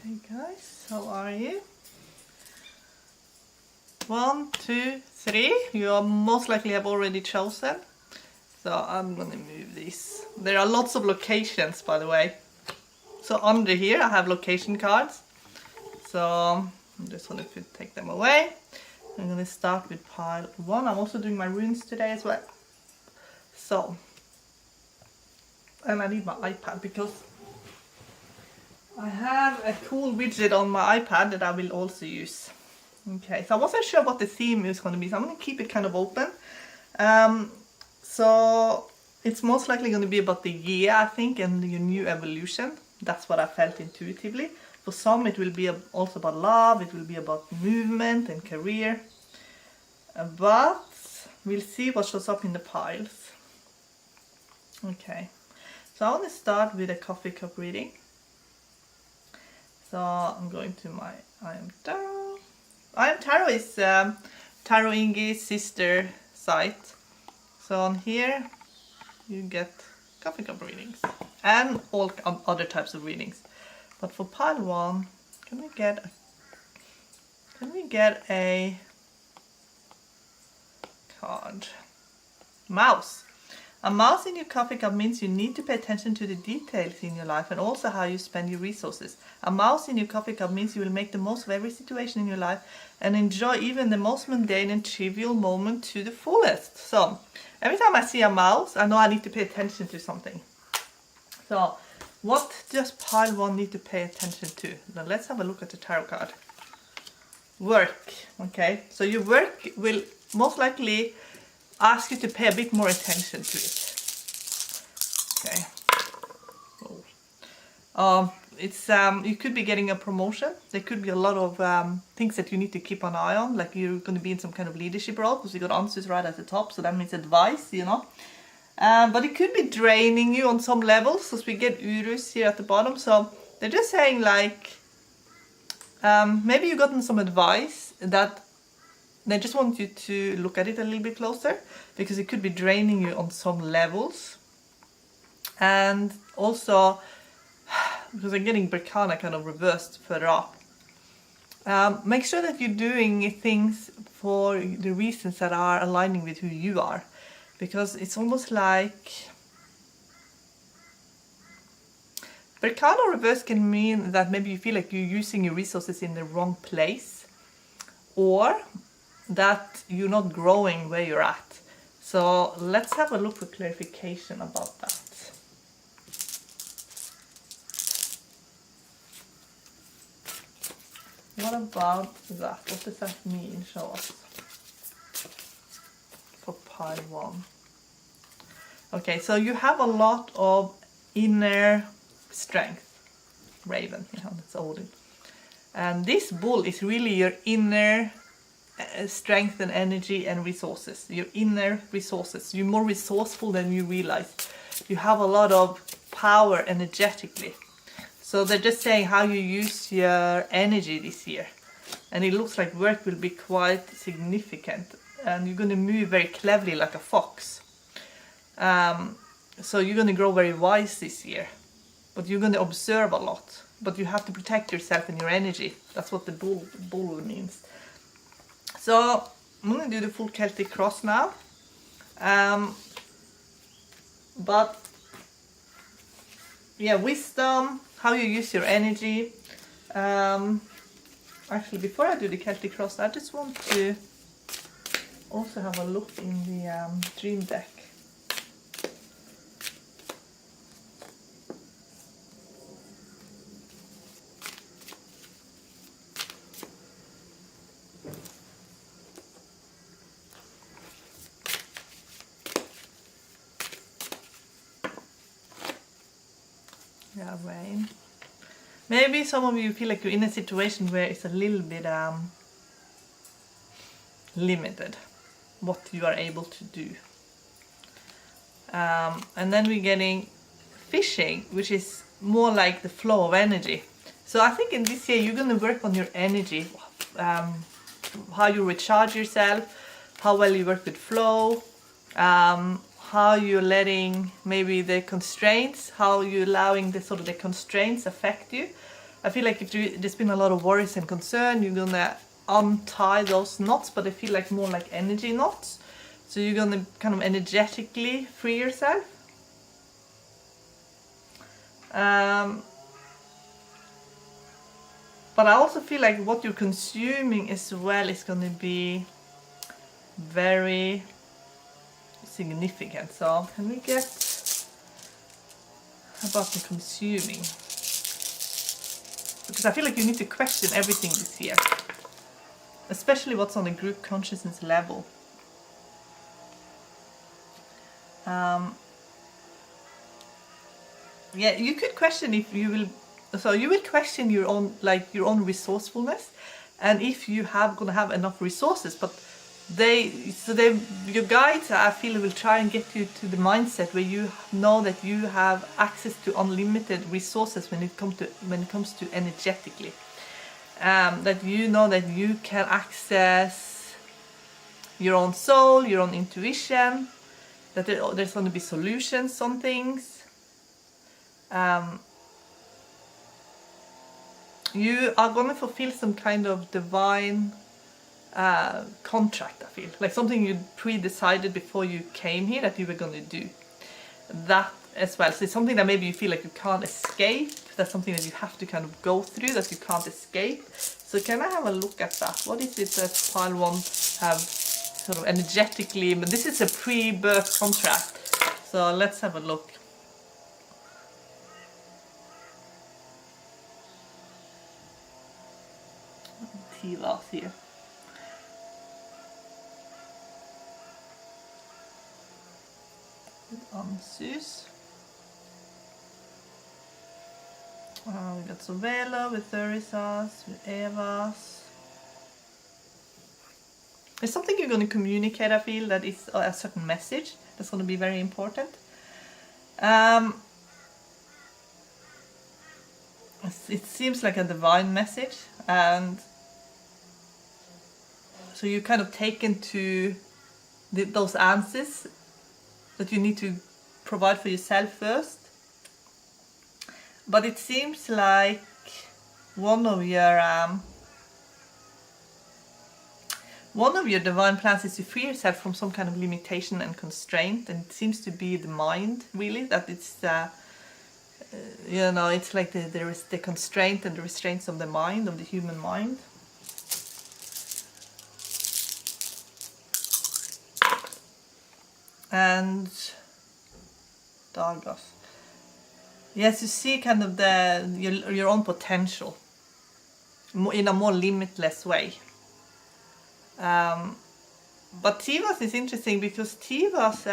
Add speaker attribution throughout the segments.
Speaker 1: Okay guys, how are you? 1, 2, 3. You most likely have already chosen. So I'm gonna move these. There are lots of locations, by the way. So under here I have location cards. So I'm just gonna take them away. I'm gonna start with pile 1. I'm also doing my runes today as well. So, and I need my iPad because I have a cool widget on my iPad that I will also use. Okay, so I wasn't sure what the theme is going to be, so I'm going to keep it kind of open. So it's most likely going to be about the year, I think, and your new evolution. That's what I felt intuitively. For some it will be also about love, it will be about movement and career. But we'll see what shows up in the piles. Okay, so I want to start with a coffee cup reading. So I'm going to my I Am Tarot. I Am Tarot is Tarot Ingi's sister site. So on here you get coffee cup readings and all other types of readings. But for pile 1, can we get a card? Mouse. A mouse in your coffee cup means you need to pay attention to the details in your life and also how you spend your resources. A mouse in your coffee cup means you will make the most of every situation in your life and enjoy even the most mundane and trivial moment to the fullest. So, every time I see a mouse, I know I need to pay attention to something. So, what does pile 1 need to pay attention to? Now let's have a look at the tarot card. Work. Okay, so your work will most likely ask you to pay a bit more attention to it. Okay. It's you could be getting a promotion. There could be a lot of things that you need to keep an eye on, like you're going to be in some kind of leadership role because you got answers right at the top, so that means advice, you know. But it could be draining you on some levels, because we get urus here at the bottom. So they're just saying like maybe you've gotten some advice that they just want you to look at it a little bit closer, because it could be draining you on some levels. And also, because I'm getting Berkana kind of reversed further up, make sure that you're doing things for the reasons that are aligning with who you are. Because it's almost like Berkana reverse can mean that maybe you feel like you're using your resources in the wrong place, or that you're not growing where you're at. So let's have a look for clarification about that. What about that? What does that mean? Show us. For pile 1. Okay, so you have a lot of inner strength. Raven, you know, that's Odin. And this bull is really your inner strength and energy and resources. Your inner resources. You're more resourceful than you realize. You have a lot of power energetically. So they're just saying how you use your energy this year. And it looks like work will be quite significant. And you're going to move very cleverly like a fox. So you're going to grow very wise this year. But you're going to observe a lot. But you have to protect yourself and your energy. That's what the bull means. So I'm going to do the full Celtic cross now. But yeah, wisdom, how you use your energy. Actually, before I do the Celtic cross, I just want to also have a look in the dream deck. Yeah, rain. Maybe some of you feel like you're in a situation where it's a little bit limited what you are able to do. And then we're getting fishing, which is more like the flow of energy. So I think in this year you're going to work on your energy, how you recharge yourself, how well you work with flow, how you're letting maybe the constraints, how you're allowing the sort of the constraints affect you. I feel like if there's been a lot of worries and concern, you're gonna untie those knots, but they feel like more like energy knots. So you're gonna kind of energetically free yourself. But I also feel like what you're consuming as well is gonna be very significant. So can we get about the consuming? Because I feel like you need to question everything this year, especially what's on the group consciousness level. Yeah, you could question if you will. So you will question your own, like your own resourcefulness, and if you gonna have enough resources. But your guides, I feel, will try and get you to the mindset where you know that you have access to unlimited resources when it comes to energetically. That you know that you can access your own soul, your own intuition. That there's going to be solutions on things. You are going to fulfill some kind of divine contract, I feel. Like something you pre-decided before you came here that you were going to do. That as well. So it's something that maybe you feel like you can't escape. That's something that you have to kind of go through, that you can't escape. So can I have a look at that? What is it that pile 1 have sort of energetically? But this is a pre-birth contract. So let's have a look. Tivas here. Ansus. We got Sovela with Therisas, with Evas. There's something you're going to communicate, I feel, that is a certain message that's going to be very important. It seems like a divine message, and so you're kind of taken to those answers that you need to provide for yourself first. But it seems like one of your divine plans is to free yourself from some kind of limitation and constraint, and it seems to be the mind, really, that it's it's like there is the constraint and the restraints of the mind, of the human mind. And Dargos. Yes, you see kind of your own potential in a more limitless way. But Tivas is interesting because Tivas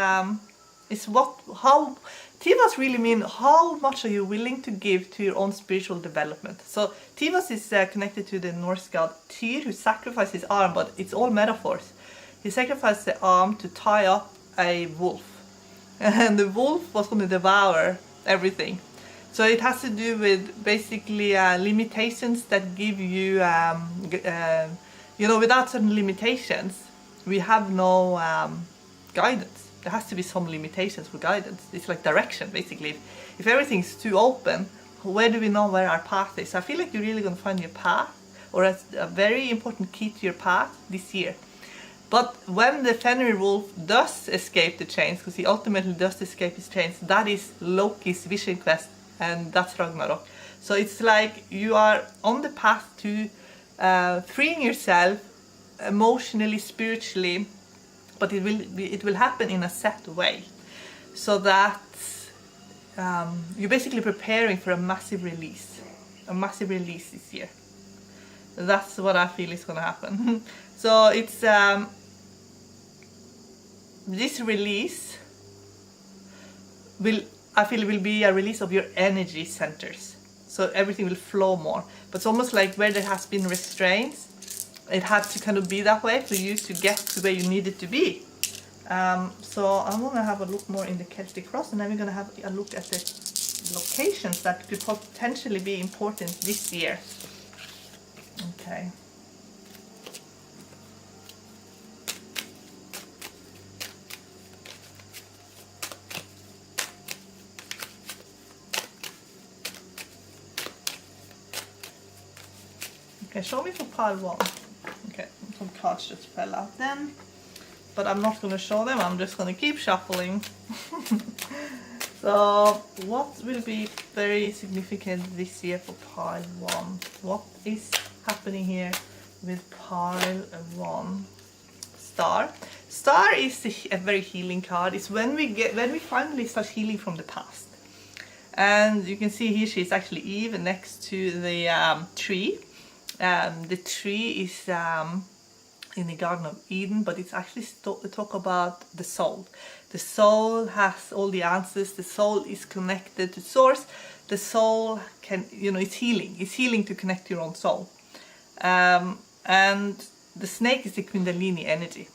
Speaker 1: Tivas really mean how much are you willing to give to your own spiritual development. So Tivas is connected to the Norse god Tyr, who sacrificed his arm, but it's all metaphors. He sacrificed the arm to tie up a wolf, and the wolf was going to devour everything. So it has to do with basically limitations that give you, without certain limitations, we have no guidance. There has to be some limitations for guidance. It's like direction, basically. If everything's too open, where do we know where our path is? So I feel like you're really going to find your path, or a very important key to your path this year. But when the Fenrir wolf does escape the chains, because he ultimately does escape his chains, that is Loki's vision quest, and that's Ragnarok. So it's like you are on the path to freeing yourself emotionally, spiritually, but it will happen in a set way, so that you're basically preparing for a massive release this year. That's what I feel is going to happen. So it's this release will be a release of your energy centers. So everything will flow more. But it's almost like where there has been restraints, it had to kind of be that way for you to get to where you needed to be. So I'm going to have a look more in the Celtic Cross, and then we're going to have a look at the locations that could potentially be important this year. Okay. Okay, show me for pile 1. Okay, some cards just fell out then. But I'm not going to show them, I'm just going to keep shuffling. So, what will be very significant this year for pile 1? What is happening here with pile 1? Star. Star is a very healing card. It's when we finally start healing from the past. And you can see here she's actually Eve next to the tree. The tree is in the Garden of Eden, but it's actually talk about the soul. The soul has all the answers. The soul is connected to source. The soul can, it's healing. It's healing to connect to your own soul. And the snake is the Kundalini energy.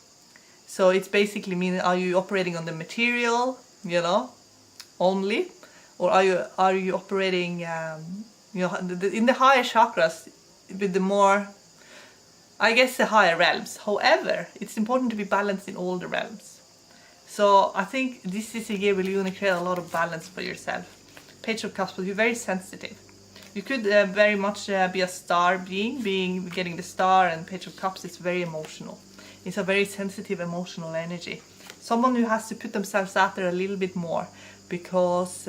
Speaker 1: So it's basically meaning, are you operating on the material, only? Or are you operating, in the higher chakras, with the more, I guess, the higher realms. However, it's important to be balanced in all the realms. So I think this is a year where you're going to create a lot of balance for yourself. Page of Cups will be very sensitive. You could very much be a star being getting the star, and Page of Cups is very emotional. It's a very sensitive emotional energy. Someone who has to put themselves out there a little bit more, because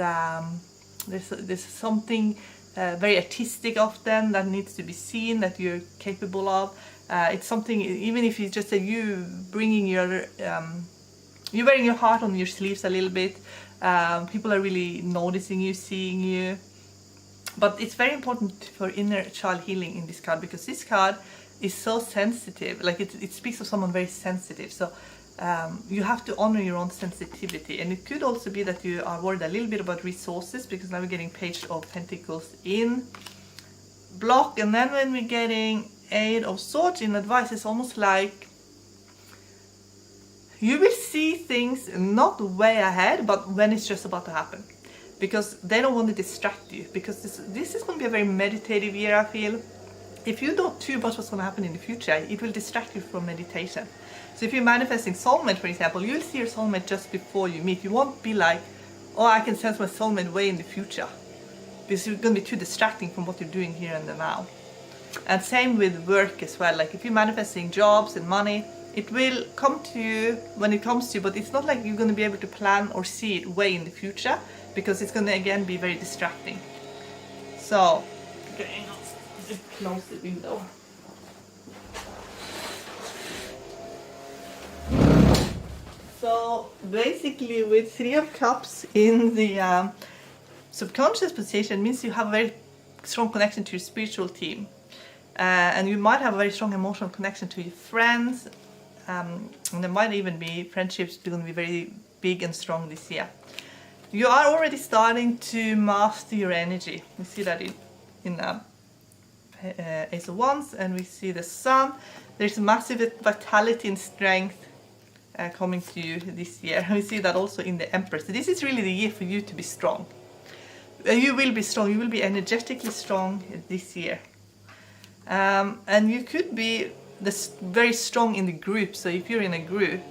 Speaker 1: there's something very artistic of them that needs to be seen, that you're capable of. It's something, even if it's just you bringing you're wearing your heart on your sleeves a little bit. People are really noticing you, seeing you. But it's very important for inner child healing in this card, because this card is so sensitive. Like it speaks of someone very sensitive. So you have to honor your own sensitivity. And it could also be that you are worried a little bit about resources, because now we're getting Page of Pentacles in block. And then when we're getting Eight of Swords in advice, it's almost like you will see things not way ahead, but when it's just about to happen. Because they don't want to distract you. Because this is going to be a very meditative year, I feel. If you don't too much what's going to happen in the future, it will distract you from meditation. So if you're manifesting soulmate, for example, you'll see your soulmate just before you meet. You won't be like, oh, I can sense my soulmate way in the future. Because you're going to be too distracting from what you're doing here and now. And same with work as well. Like if you're manifesting jobs and money, it will come to you when it comes to you, but it's not like you're going to be able to plan or see it way in the future, because it's going to again be very distracting. So, okay, I'll just close the window. So basically with Three of Cups in the subconscious position means you have a very strong connection to your spiritual team. And you might have a very strong emotional connection to your friends. And there might even be friendships that are going to be very big and strong this year. You are already starting to master your energy. We see that in Ace of Wands, and we see the Sun. There's massive vitality and strength coming to you this year. We see that also in the Empress. So this is really the year for you to be strong. You will be strong. You will be energetically strong this year. And you could be very strong in the group. So if you're in a group,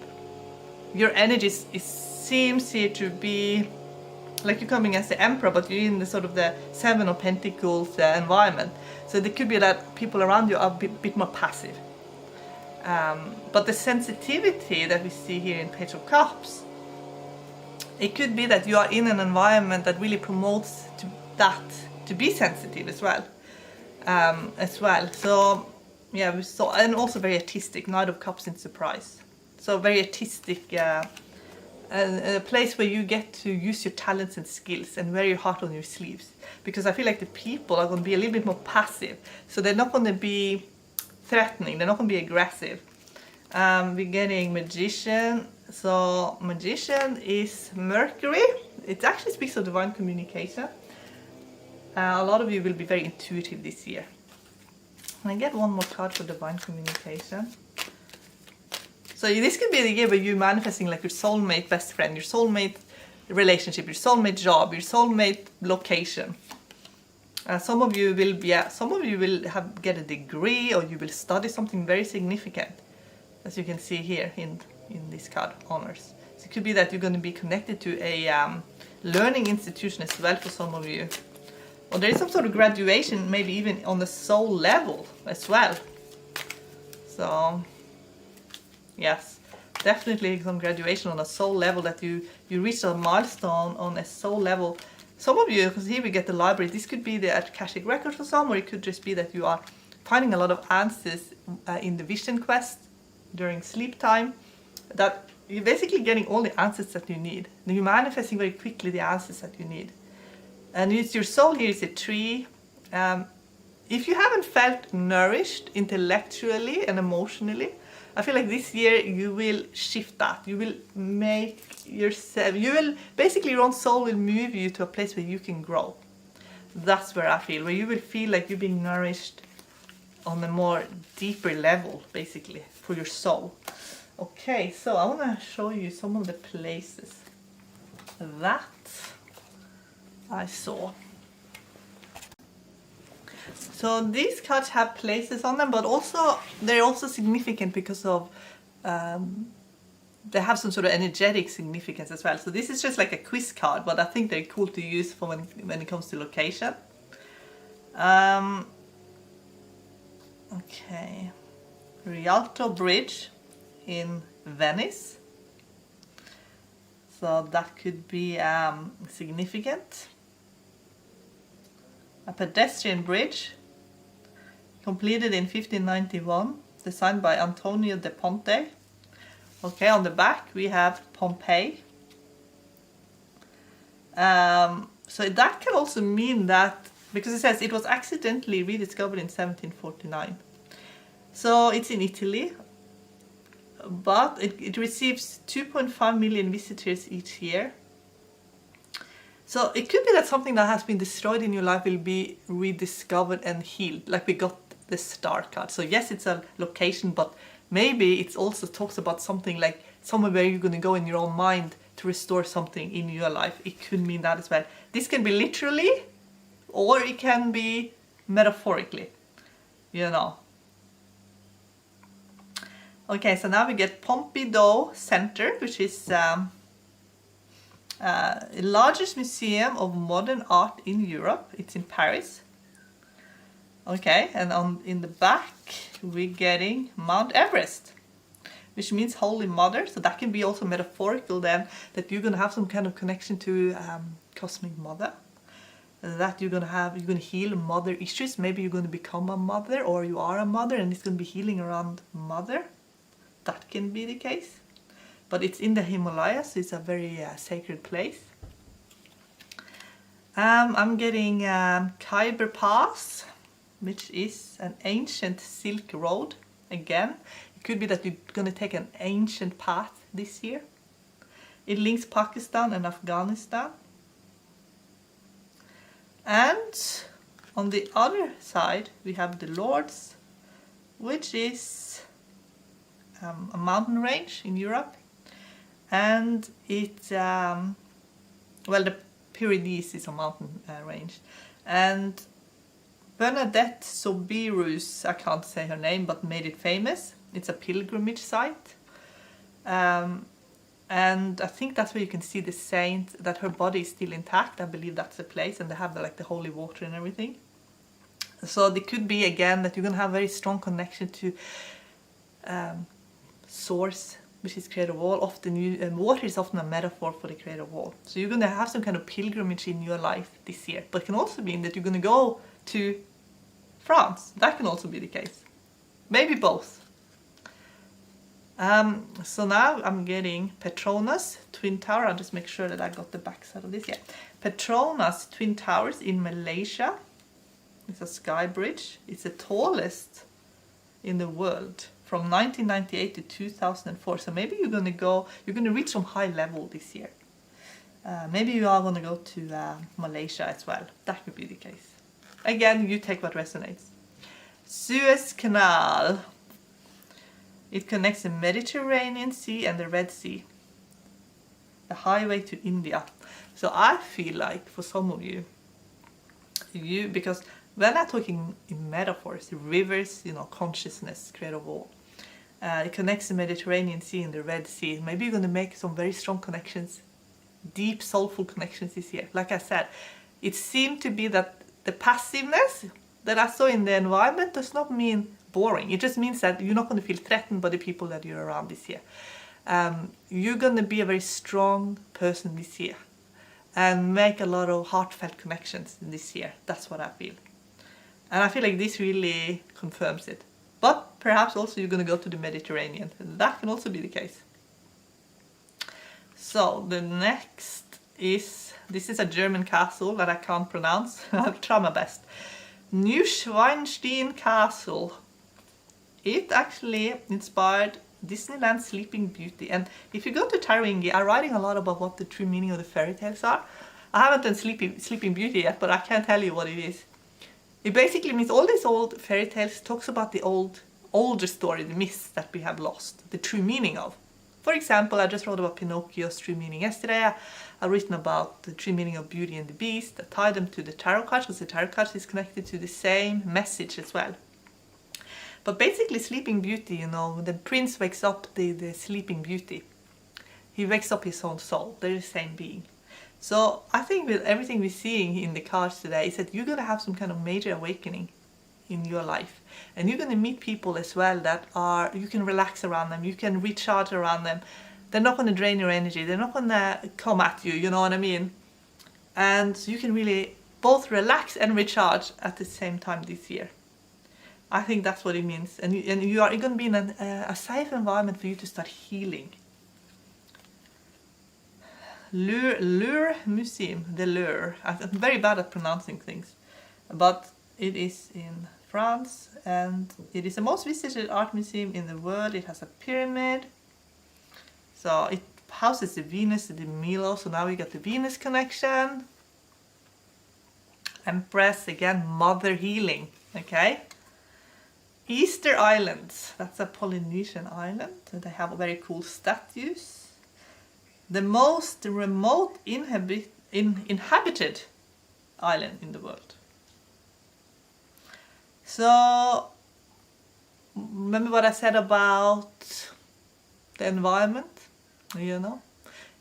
Speaker 1: your energy seems here to be like you're coming as the Emperor, but you're in the sort of the Seven of Pentacles environment. So there could be that people around you are a bit more passive. But the sensitivity that we see here in Page of Cups, it could be that you are in an environment that really promotes to be sensitive as well. So yeah, we saw, and also very artistic, Knight of Cups in Surprise. So very artistic, a place where you get to use your talents and skills and wear your heart on your sleeves. Because I feel like the people are going to be a little bit more passive. So they're not going to be threatening, they're not going to be aggressive. We're getting Magician. So Magician is Mercury. It actually speaks of divine communication. A lot of you will be very intuitive this year. Can I get one more card for divine communication? So this could be the year where you're manifesting like your soulmate best friend, your soulmate relationship, your soulmate job, your soulmate location. Some of you will get a degree, or you will study something very significant, as you can see here in this card, honors. So it could be that you're going to be connected to a learning institution as well for some of you. Or there is some sort of graduation, maybe even on the soul level as well. So, yes, definitely some graduation on a soul level, that you reach a milestone on a soul level. Some of you, because here we get the library, this could be the Akashic record for some, or it could just be that you are finding a lot of answers in the vision quest during sleep time, that you're basically getting all the answers that you need. And you're manifesting very quickly the answers that you need. And it's your soul here is a tree. If you haven't felt nourished intellectually and emotionally, I feel like this year you will shift that. You will make yourself, basically your own soul will move you to a place where you can grow. That's where I feel, where you will feel like you're being nourished on a more deeper level, basically, for your soul. Okay, so I want to show you some of the places that I saw. So these cards have places on them, but also they're also significant because of they have some sort of energetic significance as well. So this is just like a quiz card, but I think they're cool to use for when it comes to location. Okay, Rialto Bridge in Venice. So that could be significant. A pedestrian bridge completed in 1591, designed by Antonio de Ponte. Okay, on the back we have Pompeii. So that can also mean that, because it says it was accidentally rediscovered in 1749. So it's in Italy, but it receives 2.5 million visitors each year. So it could be that something that has been destroyed in your life will be rediscovered and healed, like we got the star card. So yes, it's a location, but maybe it also talks about something like somewhere where you're going to go in your own mind to restore something in your life. It could mean that as well. This can be literally, or it can be metaphorically, you know. Okay, so now we get Pompidou Center, which is largest museum of modern art in Europe. It's in Paris. Okay, and in the back we're getting Mount Everest, which means Holy Mother. So that can be also metaphorical then, that you're gonna have some kind of connection to Cosmic Mother. That you're gonna heal mother issues. Maybe you're gonna become a mother, or you are a mother, and it's gonna be healing around mother. That can be the case. But it's in the Himalayas, so it's a very sacred place. I'm getting Khyber Pass, which is an ancient Silk Road. Again, it could be that you're going to take an ancient path this year. It links Pakistan and Afghanistan. And on the other side, we have the Lords, which is a mountain range in Europe. And it's, well, the Pyrenees is a mountain range. And Bernadette Soubirous, I can't say her name, but made it famous. It's a pilgrimage site. And I think that's where you can see the saint, that her body is still intact. I believe that's the place, and they have like the holy water and everything. So it could be again that you're going to have a very strong connection to source, which is creator of all. Often water is often a metaphor for the creator of all. So you're going to have some kind of pilgrimage in your life this year. But it can also mean that you're going to go to France. That can also be the case. Maybe both. So now I'm getting Petronas Twin Tower. I'll just make sure that I got the backside of this. Yeah, Petronas Twin Towers in Malaysia. It's a sky bridge. It's the tallest in the world from 1998 to 2004. So maybe you're going to reach some high level this year. Maybe you are going to go to Malaysia as well. That could be the case. Again, you take what resonates. Suez Canal. It connects the Mediterranean Sea and the Red Sea. The highway to India. So I feel like for some of you, because when I'm talking in metaphors, rivers, consciousness, creator of all. It connects the Mediterranean Sea and the Red Sea. Maybe you're going to make some very strong connections, deep, soulful connections this year. Like I said, it seemed to be that the passiveness that I saw in the environment does not mean boring. It just means that you're not going to feel threatened by the people that you're around this year. You're going to be a very strong person this year and make a lot of heartfelt connections this year. That's what I feel. And I feel like this really confirms it. But perhaps also you're going to go to the Mediterranean. That can also be the case. So the next is, this is a German castle that I can't pronounce. I'll try my best. Neuschwanstein Castle. It actually inspired Disneyland's Sleeping Beauty. And if you go to Taringi, I'm writing a lot about what the true meaning of the fairy tales are. I haven't done Sleeping Beauty yet, but I can't tell you what it is. It basically means all these old fairy tales talks about the older story, the myths that we have lost, the true meaning of. For example, I just wrote about Pinocchio's true meaning yesterday. I've written about the true meaning of Beauty and the Beast. I tied them to the tarot cards because the tarot cards is connected to the same message as well. But basically Sleeping Beauty, you know, the prince wakes up the Sleeping Beauty. He wakes up his own soul. They're the same being. So I think with everything we're seeing in the cards today is that you're going to have some kind of major awakening in your life. And you're going to meet people as well that are, you can relax around them, you can recharge around them. They're not going to drain your energy, they're not going to come at you, you know what I mean? And you can really both relax and recharge at the same time this year. I think that's what it means. And you're going to be in a safe environment for you to start healing. Lure Museum, the Lure. I'm very bad at pronouncing things, but it is in France and it is the most visited art museum in the world. It has a pyramid, so it houses the Venus and the Milo, so now we got the Venus connection. Empress, again, mother healing, okay? Easter Islands, that's a Polynesian island, they have very cool statues. The most remote inhabited island in the world. So, remember what I said about the environment? You know,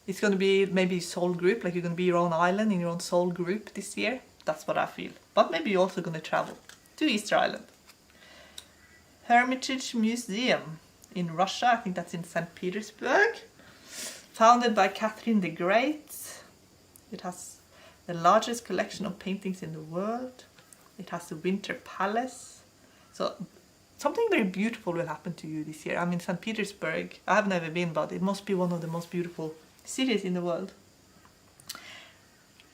Speaker 1: it's going to be maybe soul group, like you're going to be your own island in your own soul group this year. That's what I feel. But maybe you're also going to travel to Easter Island. Hermitage Museum in Russia, I think that's in St. Petersburg. Founded by Catherine the Great. It has the largest collection of paintings in the world. It has the Winter Palace. So something very beautiful will happen to you this year. I mean, St. Petersburg, I have never been, but it must be one of the most beautiful cities in the world.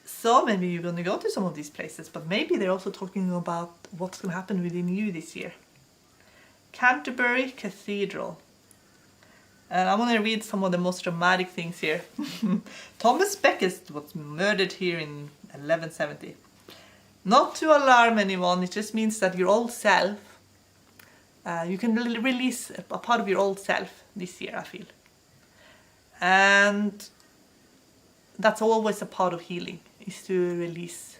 Speaker 1: So maybe you're going to go to some of these places, but maybe they're also talking about what's going to happen within you this year. Canterbury Cathedral. And I'm going to read some of the most dramatic things here. Thomas Becket was murdered here in 1170. Not to alarm anyone, it just means that your old self, you can release a part of your old self this year, I feel. And that's always a part of healing, is to release,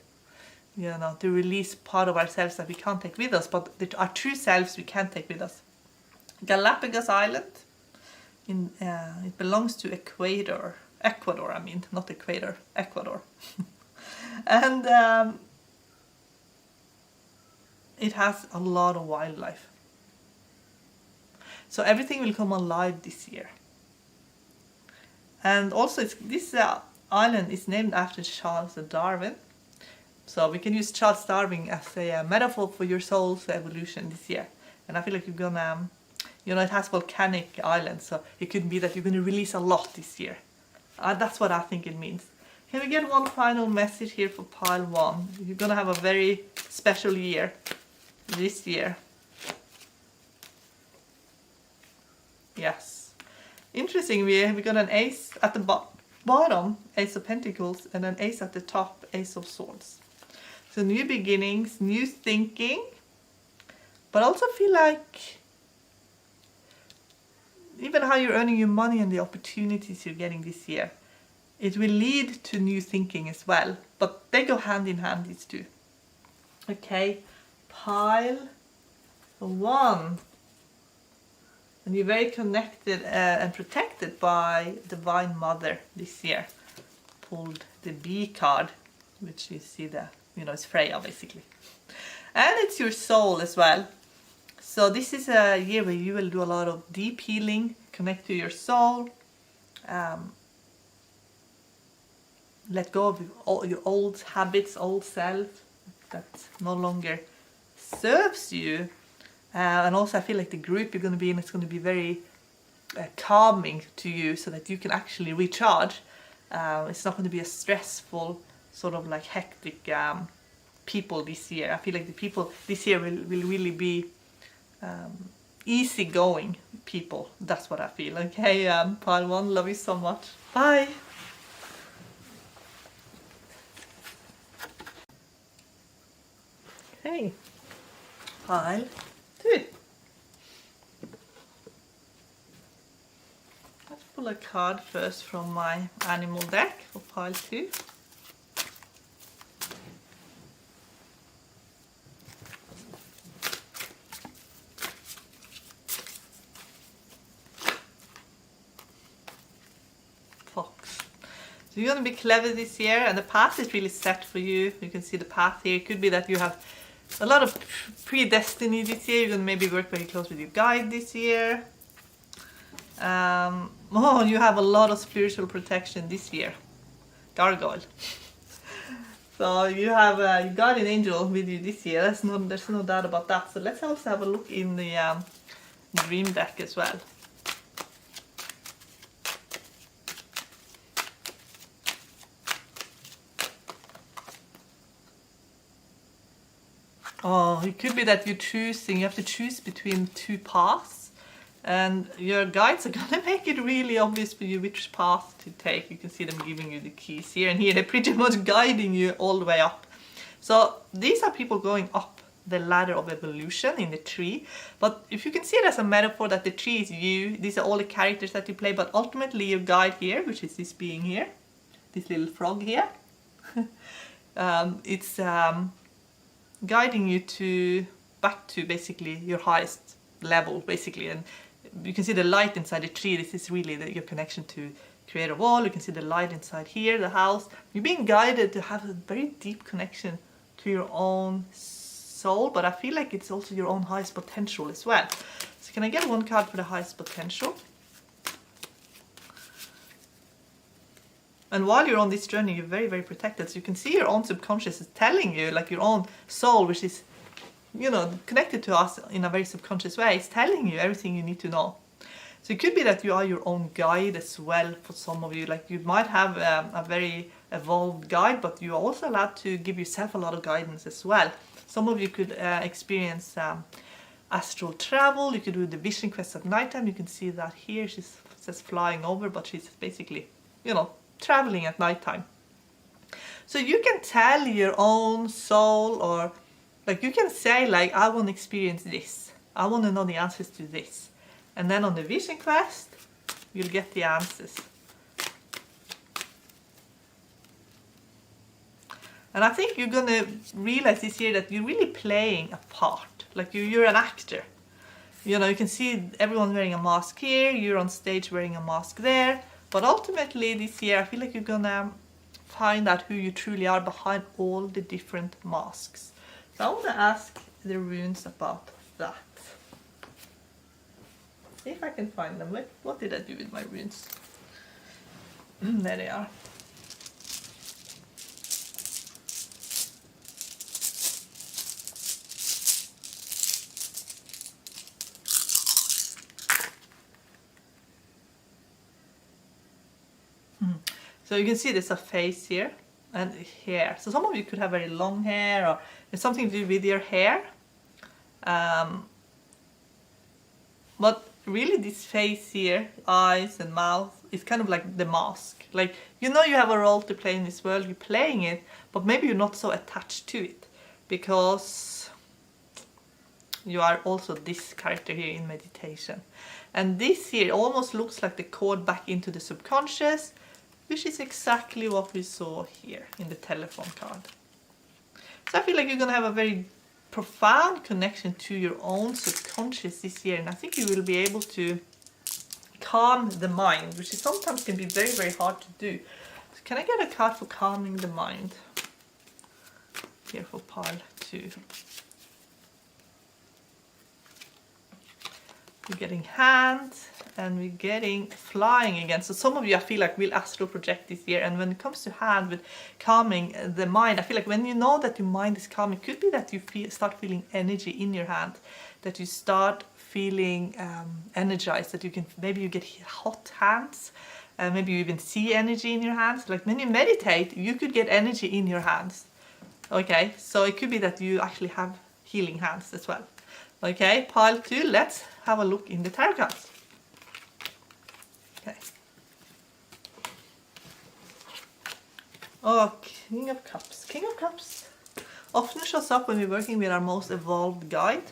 Speaker 1: you know, to release part of ourselves that we can't take with us, but our true selves we can't take with us. Galapagos Island. It belongs to Ecuador, I mean, not Equator, Ecuador. And it has a lot of wildlife. So everything will come alive this year. And also this island is named after Charles Darwin. So we can use Charles Darwin as a metaphor for your soul's evolution this year. And I feel like you're gonna, you know, it has volcanic islands, so it could be that you're going to release a lot this year. That's what I think it means. Can we get one final message here for pile 1? You're going to have a very special year this year. Yes. Interesting, we got an ace at the bottom, Ace of Pentacles, and an ace at the top, Ace of Swords. So new beginnings, new thinking, but also feel like even how you're earning your money and the opportunities you're getting this year, it will lead to new thinking as well. But they go hand in hand, these two. Okay, pile 1. And you're very connected and protected by Divine Mother this year. Pulled the Bee card, which you see the you know, it's Freya basically. And it's your soul as well. So this is a year where you will do a lot of deep healing, connect to your soul, let go of all your old habits, old self that no longer serves you. And also I feel like the group you're going to be in is going to be very calming to you, so that you can actually recharge. It's not going to be a stressful, sort of like hectic people this year. I feel like the people this year will really be easygoing people. That's what I feel. Okay, pile 1, love you so much. Bye. Okay, pile 2. Let's pull a card first from my animal deck for pile 2. Fox. So you're going to be clever this year, and the path is really set for you. You can see the path here. It could be that you have a lot of predestiny this year. You're going to maybe work very close with your guide this year. Oh, you have a lot of spiritual protection this year. Gargoyle. So you have a guardian angel with you this year. There's no doubt about that. So let's also have a look in the dream deck as well. Oh, it could be that you have to choose between 2 paths, and your guides are gonna make it really obvious for you which path to take. You can see them giving you the keys here, and here they're pretty much guiding you all the way up. So these are people going up the ladder of evolution in the tree, but if you can see it as a metaphor that the tree is you, these are all the characters that you play, but ultimately your guide here, which is this being here, this little frog here, it's guiding you back to basically your highest level, basically. And you can see the light inside the tree. This is really your connection to create a wall. You can see the light inside here, the house. You're being guided to have a very deep connection to your own soul, but I feel like it's also your own highest potential as well. So can I get 1 card for the highest potential? And while you're on this journey, you're very, very protected. So you can see your own subconscious is telling you, like your own soul, which is, you know, connected to us in a very subconscious way, is telling you everything you need to know. So it could be that you are your own guide as well for some of you. Like you might have a very evolved guide, but you're also allowed to give yourself a lot of guidance as well. Some of you could experience astral travel. You could do the vision quest at nighttime. You can see that here. She says flying over, but she's basically, you know, traveling at nighttime. So you can tell your own soul, or like you can say like, I want to experience this. I want to know the answers to this. And then on the vision quest, you'll get the answers. And I think you're gonna realize this year that you're really playing a part. Like you're an actor. You know, you can see everyone wearing a mask here. You're on stage wearing a mask there. But ultimately this year, I feel like you're gonna find out who you truly are behind all the different masks. So I want to ask the runes about that. See if I can find them. What did I do with my runes? There they are. So you can see there's a face here and hair. So some of you could have very long hair, or it's something to do with your hair. But really this face here, eyes and mouth, is kind of like the mask. Like, you know you have a role to play in this world, you're playing it, but maybe you're not so attached to it. Because you are also this character here in meditation. And this here almost looks like the cord back into the subconscious, which is exactly what we saw here in the telephone card. So I feel like you're going to have a very profound connection to your own subconscious this year, and I think you will be able to calm the mind, which is sometimes can be very, very hard to do. So can I get a card for calming the mind? here for pile 2. We're getting hands and we're getting flying again. So some of you, I feel like, will astral project this year. And when it comes to hand with calming the mind, I feel like when you know that your mind is calm, it could be that you start feeling energy in your hand, that you start feeling energized, that you can, maybe you get hot hands, maybe you even see energy in your hands. Like when you meditate, you could get energy in your hands. Okay, so it could be that you actually have healing hands as well. Okay, pile 2, let's have a look in the tarot cards. Okay. Oh, King of Cups. King of Cups often shows up when we're working with our most evolved guide.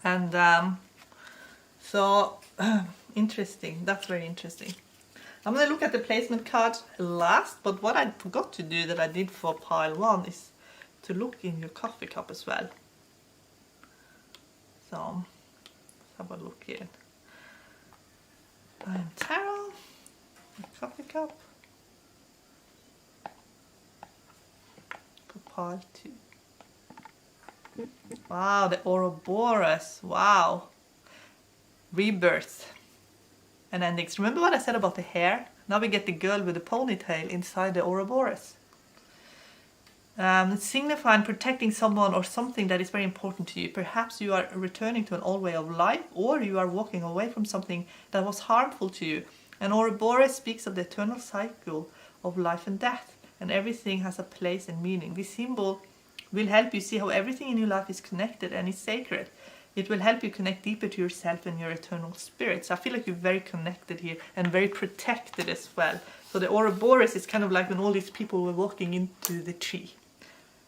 Speaker 1: And so, interesting. That's very interesting. I'm going to look at the placement cards last, but what I forgot to do that I did for pile 1 is to look in your coffee cup as well. So, let's have a look here. I am tarot, a coffee cup, for pile 2. Wow, the Ouroboros, wow. Rebirth and endings. Remember what I said about the hair? Now we get the girl with the ponytail inside the Ouroboros. Signifying protecting someone or something that is very important to you. Perhaps you are returning to an old way of life, or you are walking away from something that was harmful to you. And Ouroboros speaks of the eternal cycle of life and death, and everything has a place and meaning. This symbol will help you see how everything in your life is connected and is sacred. It will help you connect deeper to yourself and your eternal spirit. So I feel like you're very connected here and very protected as well. So the Ouroboros is kind of like when all these people were walking into the tree.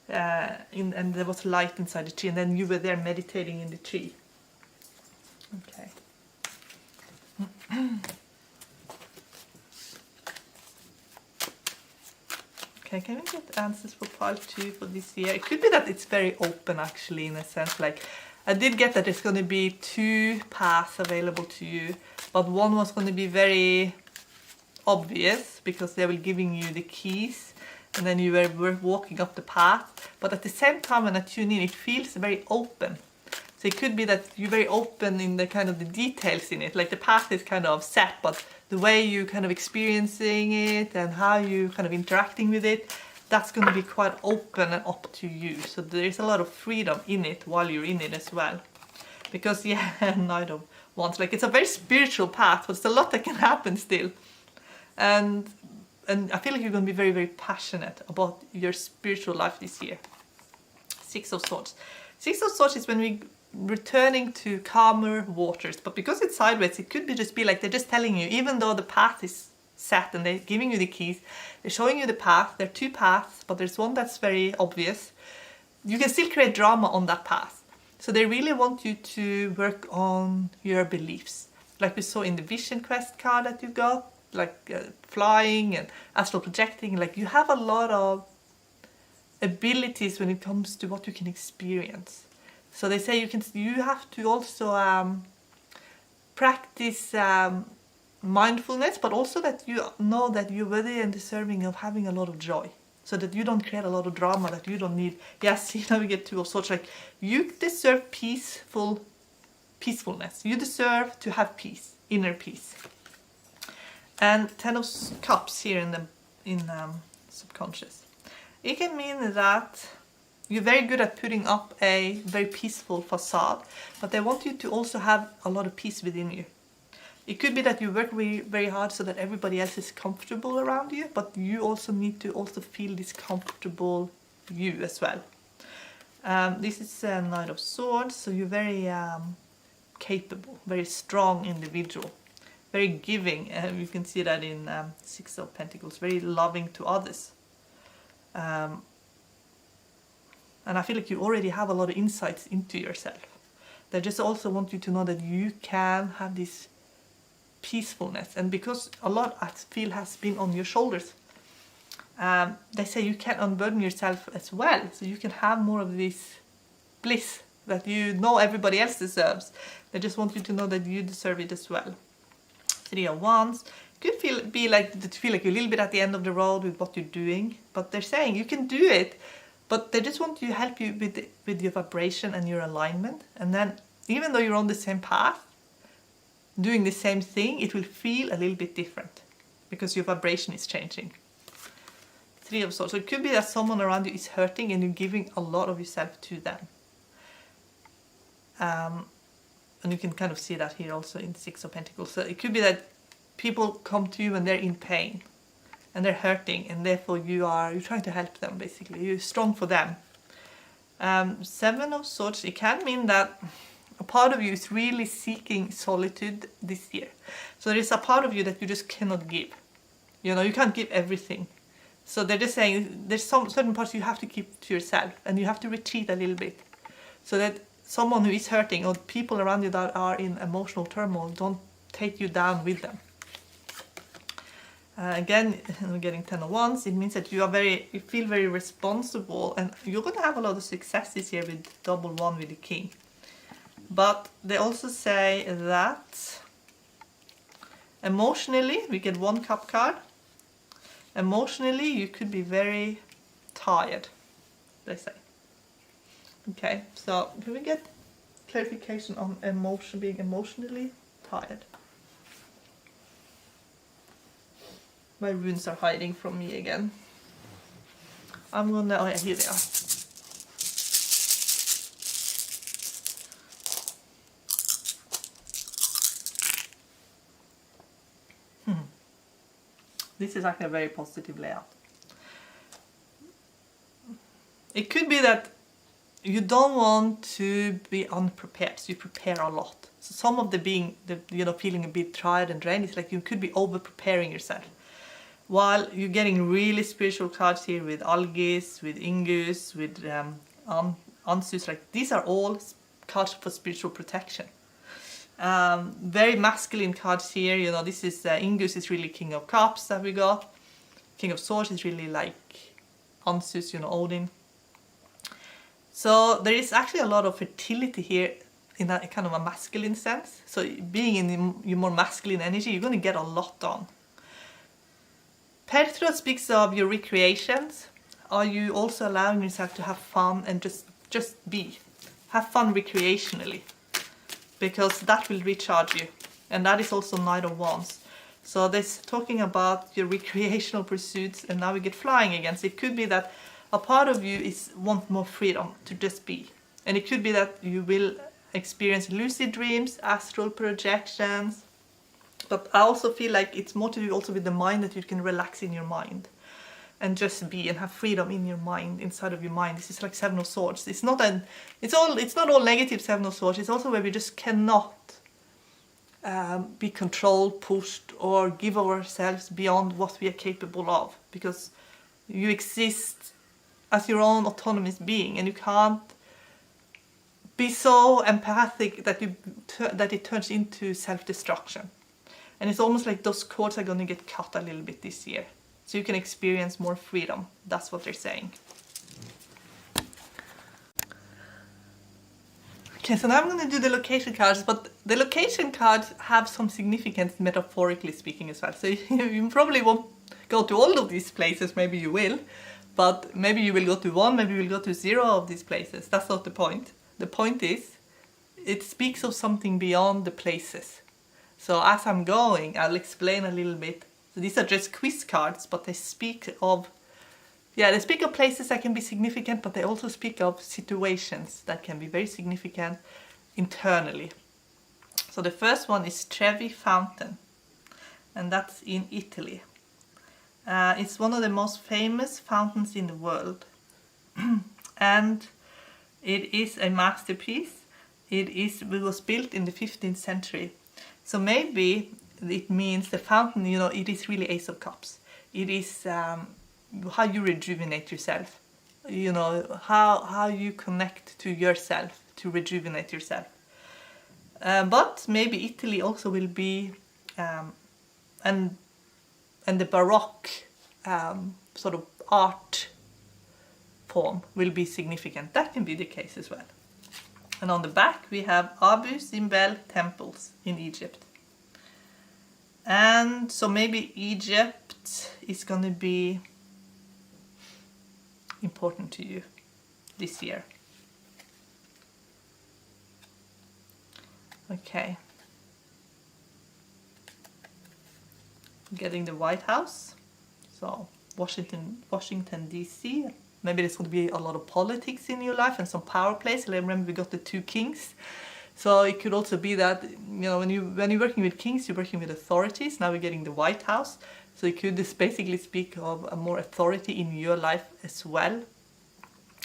Speaker 1: And there was light inside the tree, and then you were there meditating in the tree. Okay. Okay, can we get answers for pile 2 for this year? It could be that it's very open actually, in a sense. Like, I did get that there's going to be 2 paths available to you, but one was going to be very obvious because they were giving you the keys, and then you were walking up the path. But at the same time, when I tune in, it feels very open. So it could be that you're very open in the kind of the details in it. Like the path is kind of set, but the way you kind of experiencing it and how you kind of interacting with it, that's going to be quite open and up to you. So there's a lot of freedom in it while you're in it as well. Because yeah, Knight of Wands, like it's a very spiritual path, but it's a lot that can happen still. And I feel like you're going to be very, very passionate about your spiritual life this year. 6 of Swords. 6 of Swords is when we returning to calmer waters, but because it's sideways, it could be just be like they're just telling you, even though the path is set and they're giving you the keys, they're showing you the path. There are 2 paths, but there's one that's very obvious. You can still create drama on that path. So they really want you to work on your beliefs, like we saw in the Vision Quest card that you got, like flying and astral projecting. Like you have a lot of abilities when it comes to what you can experience. So they say you have to also practice mindfulness, but also that you know that you're worthy and deserving of having a lot of joy, so that you don't create a lot of drama that you don't need. Yes, you know, we get 2 of Swords. Like you deserve peacefulness. You deserve to have peace, inner peace. And 10 of Cups here in subconscious. It can mean that you're very good at putting up a very peaceful facade, but they want you to also have a lot of peace within you. It could be that you work very, very hard so that everybody else is comfortable around you, but you also need to also feel this comfortable you as well. This is a Knight of Swords, so you're very capable, very strong individual, very giving. You can see that in 6 of Pentacles, very loving to others. And I feel like you already have a lot of insights into yourself. They just also want you to know that you can have this peacefulness. And because a lot, I feel, has been on your shoulders, they say you can unburden yourself as well. So you can have more of this bliss that you know everybody else deserves. They just want you to know that you deserve it as well. 3 of Wands. Could could be like you're a little bit at the end of the road with what you're doing, but they're saying you can do it, but they just want to help you with your vibration and your alignment. And then even though you're on the same path, doing the same thing, it will feel a little bit different because your vibration is changing. Three of Swords. So it could be that someone around you is hurting and you're giving a lot of yourself to them. And you can kind of see that here also in Six of Pentacles. So it could be that people come to you when they're in pain and they're hurting, and therefore you're trying to help them, basically. You're strong for them. Seven of Swords, it can mean that a part of you is really seeking solitude this year. So there is a part of you that you just cannot give. You know, you can't give everything. So they're just saying there's some certain parts you have to keep to yourself, and you have to retreat a little bit. So that someone who is hurting or people around you that are in emotional turmoil don't take you down with them. Again, we're getting 10 of Wands. It means that you feel very responsible, and you're going to have a lot of success this year with double one with the King. But they also say that emotionally, we get one Cup card. Emotionally, you could be very tired, they say. Okay, so can we get clarification on being emotionally tired? My runes are hiding from me again. I'm gonna, oh yeah, here they are. This is actually a very positive layout. It could be that you don't want to be unprepared, so you prepare a lot. So some of feeling a bit tired and drained is like you could be over preparing yourself. While you're getting really spiritual cards here with Algis, with Ingus, with Ansus, like these are all cards for spiritual protection. Very masculine cards here. You know, this is Ingus is really King of Cups that we got. King of Swords is really like Ansus, you know, Odin. So there is actually a lot of fertility here in a kind of a masculine sense. So being in your more masculine energy, you're going to get a lot done. Perthro speaks of your recreations. Are you also allowing yourself to have fun and just be? Have fun recreationally. Because that will recharge you. And that is also Knight of Wands. So this talking about your recreational pursuits, and now we get flying again. So it could be that a part of you want more freedom to just be. And it could be that you will experience lucid dreams, astral projections. But I also feel like it's more to do also with the mind, that you can relax in your mind and just be and have freedom in your mind, inside of your mind. This is like Seven of Swords. It's not all negative Seven of Swords. It's also where we just cannot be controlled, pushed, or give ourselves beyond what we are capable of, because you exist as your own autonomous being, and you can't be so empathic that it turns into self-destruction. And it's almost like those cords are going to get cut a little bit this year, so you can experience more freedom. That's what they're saying. Okay, so now I'm going to do the location cards, but the location cards have some significance metaphorically speaking as well. So you probably won't go to all of these places, maybe you will, but maybe you will go to one, maybe you will go to 0 of these places. That's not the point. The point is, it speaks of something beyond the places. So as I'm going, I'll explain a little bit. So these are just quiz cards, but they speak of places that can be significant, but they also speak of situations that can be very significant internally. So the first one is Trevi Fountain, and that's in Italy. It's one of the most famous fountains in the world, and it is a masterpiece. It was built in the 15th century. So maybe it means the fountain, you know, it is really Ace of Cups. It is how you rejuvenate yourself, you know, how you connect to yourself to rejuvenate yourself. But maybe Italy also will be, and the Baroque sort of art form will be significant. That can be the case as well. And on the back we have Abu Simbel temples in Egypt. And so maybe Egypt is going to be important to you this year. Okay. Getting the White House. So Washington DC. Maybe there's going to be a lot of politics in your life and some power plays. Remember we got the 2 kings. So it could also be that, you know, when you're working with kings, you're working with authorities. Now we're getting the White House. So it could just basically speak of a more authority in your life as well.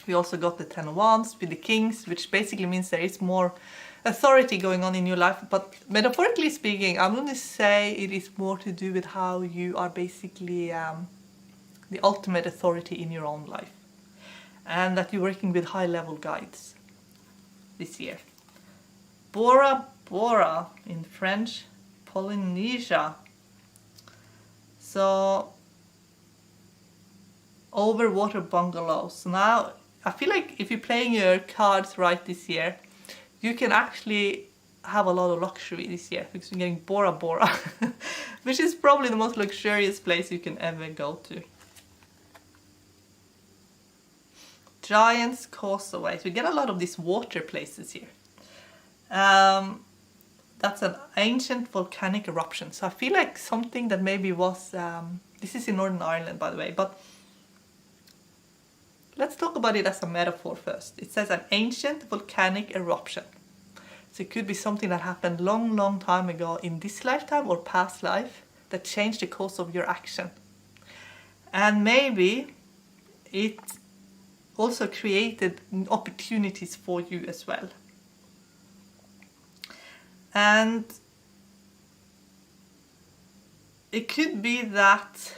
Speaker 1: We also got the 10 of Wands with the kings, which basically means there is more authority going on in your life. But metaphorically speaking, I'm going to say it is more to do with how you are basically the ultimate authority in your own life. And that you're working with high-level guides this year. Bora Bora in French, Polynesia. So, overwater bungalows. So now, I feel like if you're playing your cards right this year, you can actually have a lot of luxury this year because you're getting Bora Bora, which is probably the most luxurious place you can ever go to. Giant's Causeway. So we get a lot of these water places here. That's an ancient volcanic eruption. So I feel like something that maybe was, this is in Northern Ireland by the way, but let's talk about it as a metaphor first. It says an ancient volcanic eruption. So it could be something that happened long time ago in this lifetime or past life that changed the course of your action. And maybe it also created opportunities for you as well. And it could be that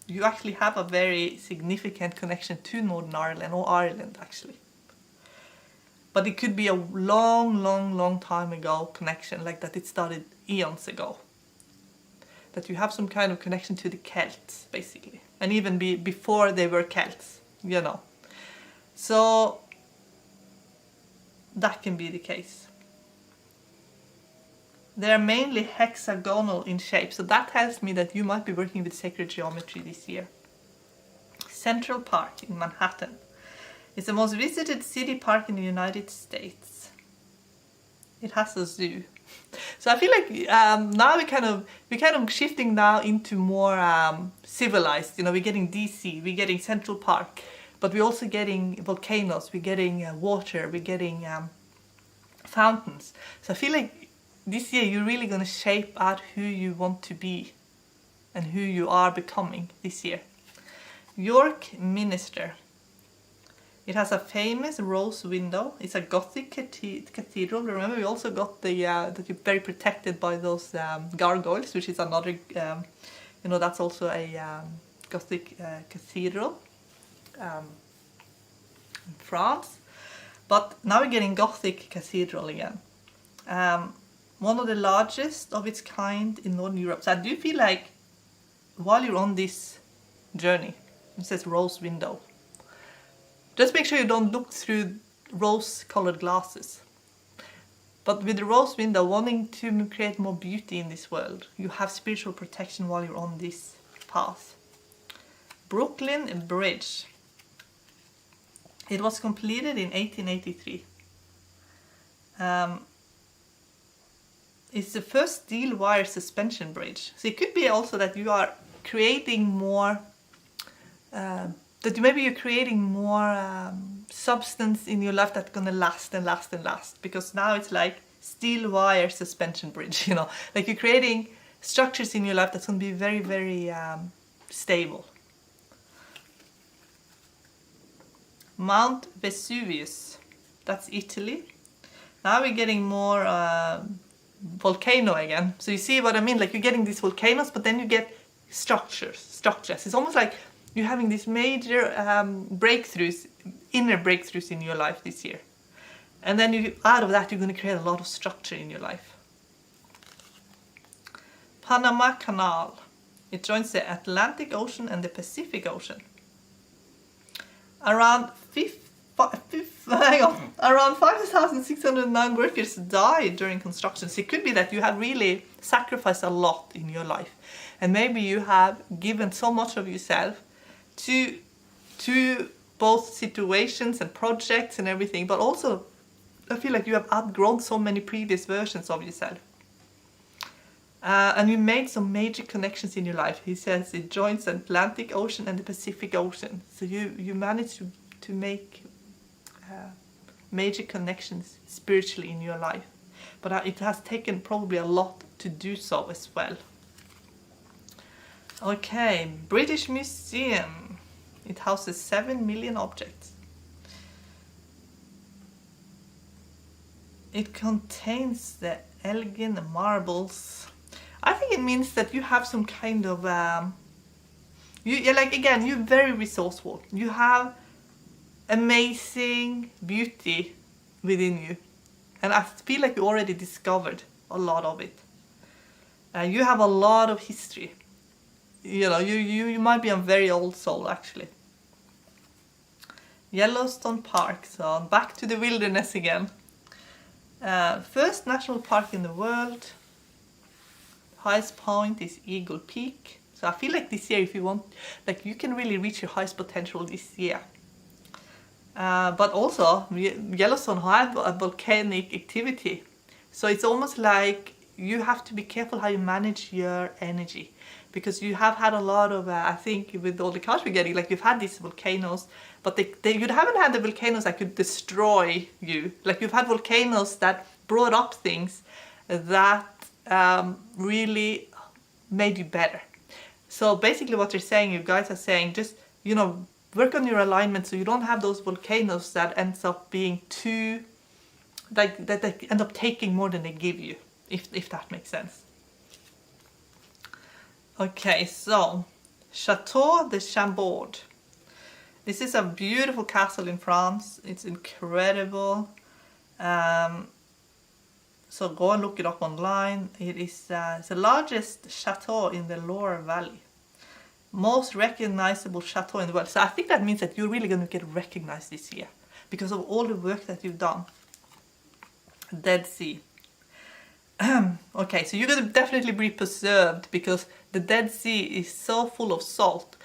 Speaker 1: you actually have a very significant connection to Northern Ireland, or Ireland actually. But it could be a long time ago connection, like that it started eons ago. That you have some kind of connection to the Celts, basically. And even before they were Celts, you know. So that can be the case. They're mainly hexagonal in shape, so that tells me that you might be working with sacred geometry this year. Central Park in Manhattan. It's the most visited city park in the United States. It has a zoo. So I feel like now we're kind of shifting now into more civilized. You know, we're getting DC, we're getting Central Park, but we're also getting volcanoes, we're getting water, we're getting fountains. So I feel like this year you're really going to shape out who you want to be and who you are becoming this year. York Minster. It has a famous rose window. It's a Gothic cathedral. Remember, we also got that you're very protected by those gargoyles, which is another, that's also a Gothic cathedral in France. But now we're getting Gothic cathedral again. One of the largest of its kind in Northern Europe. So I do feel like while you're on this journey, it says rose window. Just make sure you don't look through rose-colored glasses. But with the rose window, wanting to create more beauty in this world, you have spiritual protection while you're on this path. Brooklyn Bridge. It was completed in 1883. It's the first steel wire suspension bridge. So it could be also that you are creating more, you're creating more substance in your life that's gonna last and last and last. Because now it's like steel wire suspension bridge, you know. Like you're creating structures in your life that's gonna be very, very stable. Mount Vesuvius, that's Italy. Now we're getting more volcano again. So you see what I mean? Like you're getting these volcanoes, but then you get structures. It's almost like you're having these major breakthroughs, inner breakthroughs in your life this year. And then out of that, you're going to create a lot of structure in your life. Panama Canal. It joins the Atlantic Ocean and the Pacific Ocean. Around hang on, around 5,609 workers died during construction. So it could be that you have really sacrificed a lot in your life, and maybe you have given so much of yourself to both situations and projects and everything, but also I feel like you have outgrown so many previous versions of yourself. And you made some major connections in your life. He says it joins the Atlantic Ocean and the Pacific Ocean. So you managed to make major connections spiritually in your life. But it has taken probably a lot to do so as well. Okay, British Museum. It houses 7 million objects. It contains the Elgin marbles. I think it means that you have some kind of you're very resourceful. You have amazing beauty within you, and I feel like you already discovered a lot of it. You have a lot of history. You know, you might be a very old soul actually. Yellowstone Park, so back to the wilderness again. First national park in the world. Highest point is Eagle Peak. So I feel like this year, if you want, like, you can really reach your highest potential this year. But also, Yellowstone have a volcanic activity. So it's almost like you have to be careful how you manage your energy. Because you have had a lot of, I think, with all the cards we're getting, like, you've had these volcanoes, but you haven't had the volcanoes that could destroy you. Like, you've had volcanoes that brought up things that really made you better. So basically what they're saying, you guys are saying, just, you know, work on your alignment so you don't have those volcanoes that ends up being too, like, that they end up taking more than they give you, if that makes sense. Okay, so Chateau de Chambord. This is a beautiful castle in France. It's incredible. So go and look it up online. It is it's the largest chateau in the Loire Valley. Most recognizable chateau in the world. So I think that means that you're really going to get recognized this year because of all the work that you've done. Dead Sea. Okay, so you're going to definitely be preserved because the Dead Sea is so full of salt,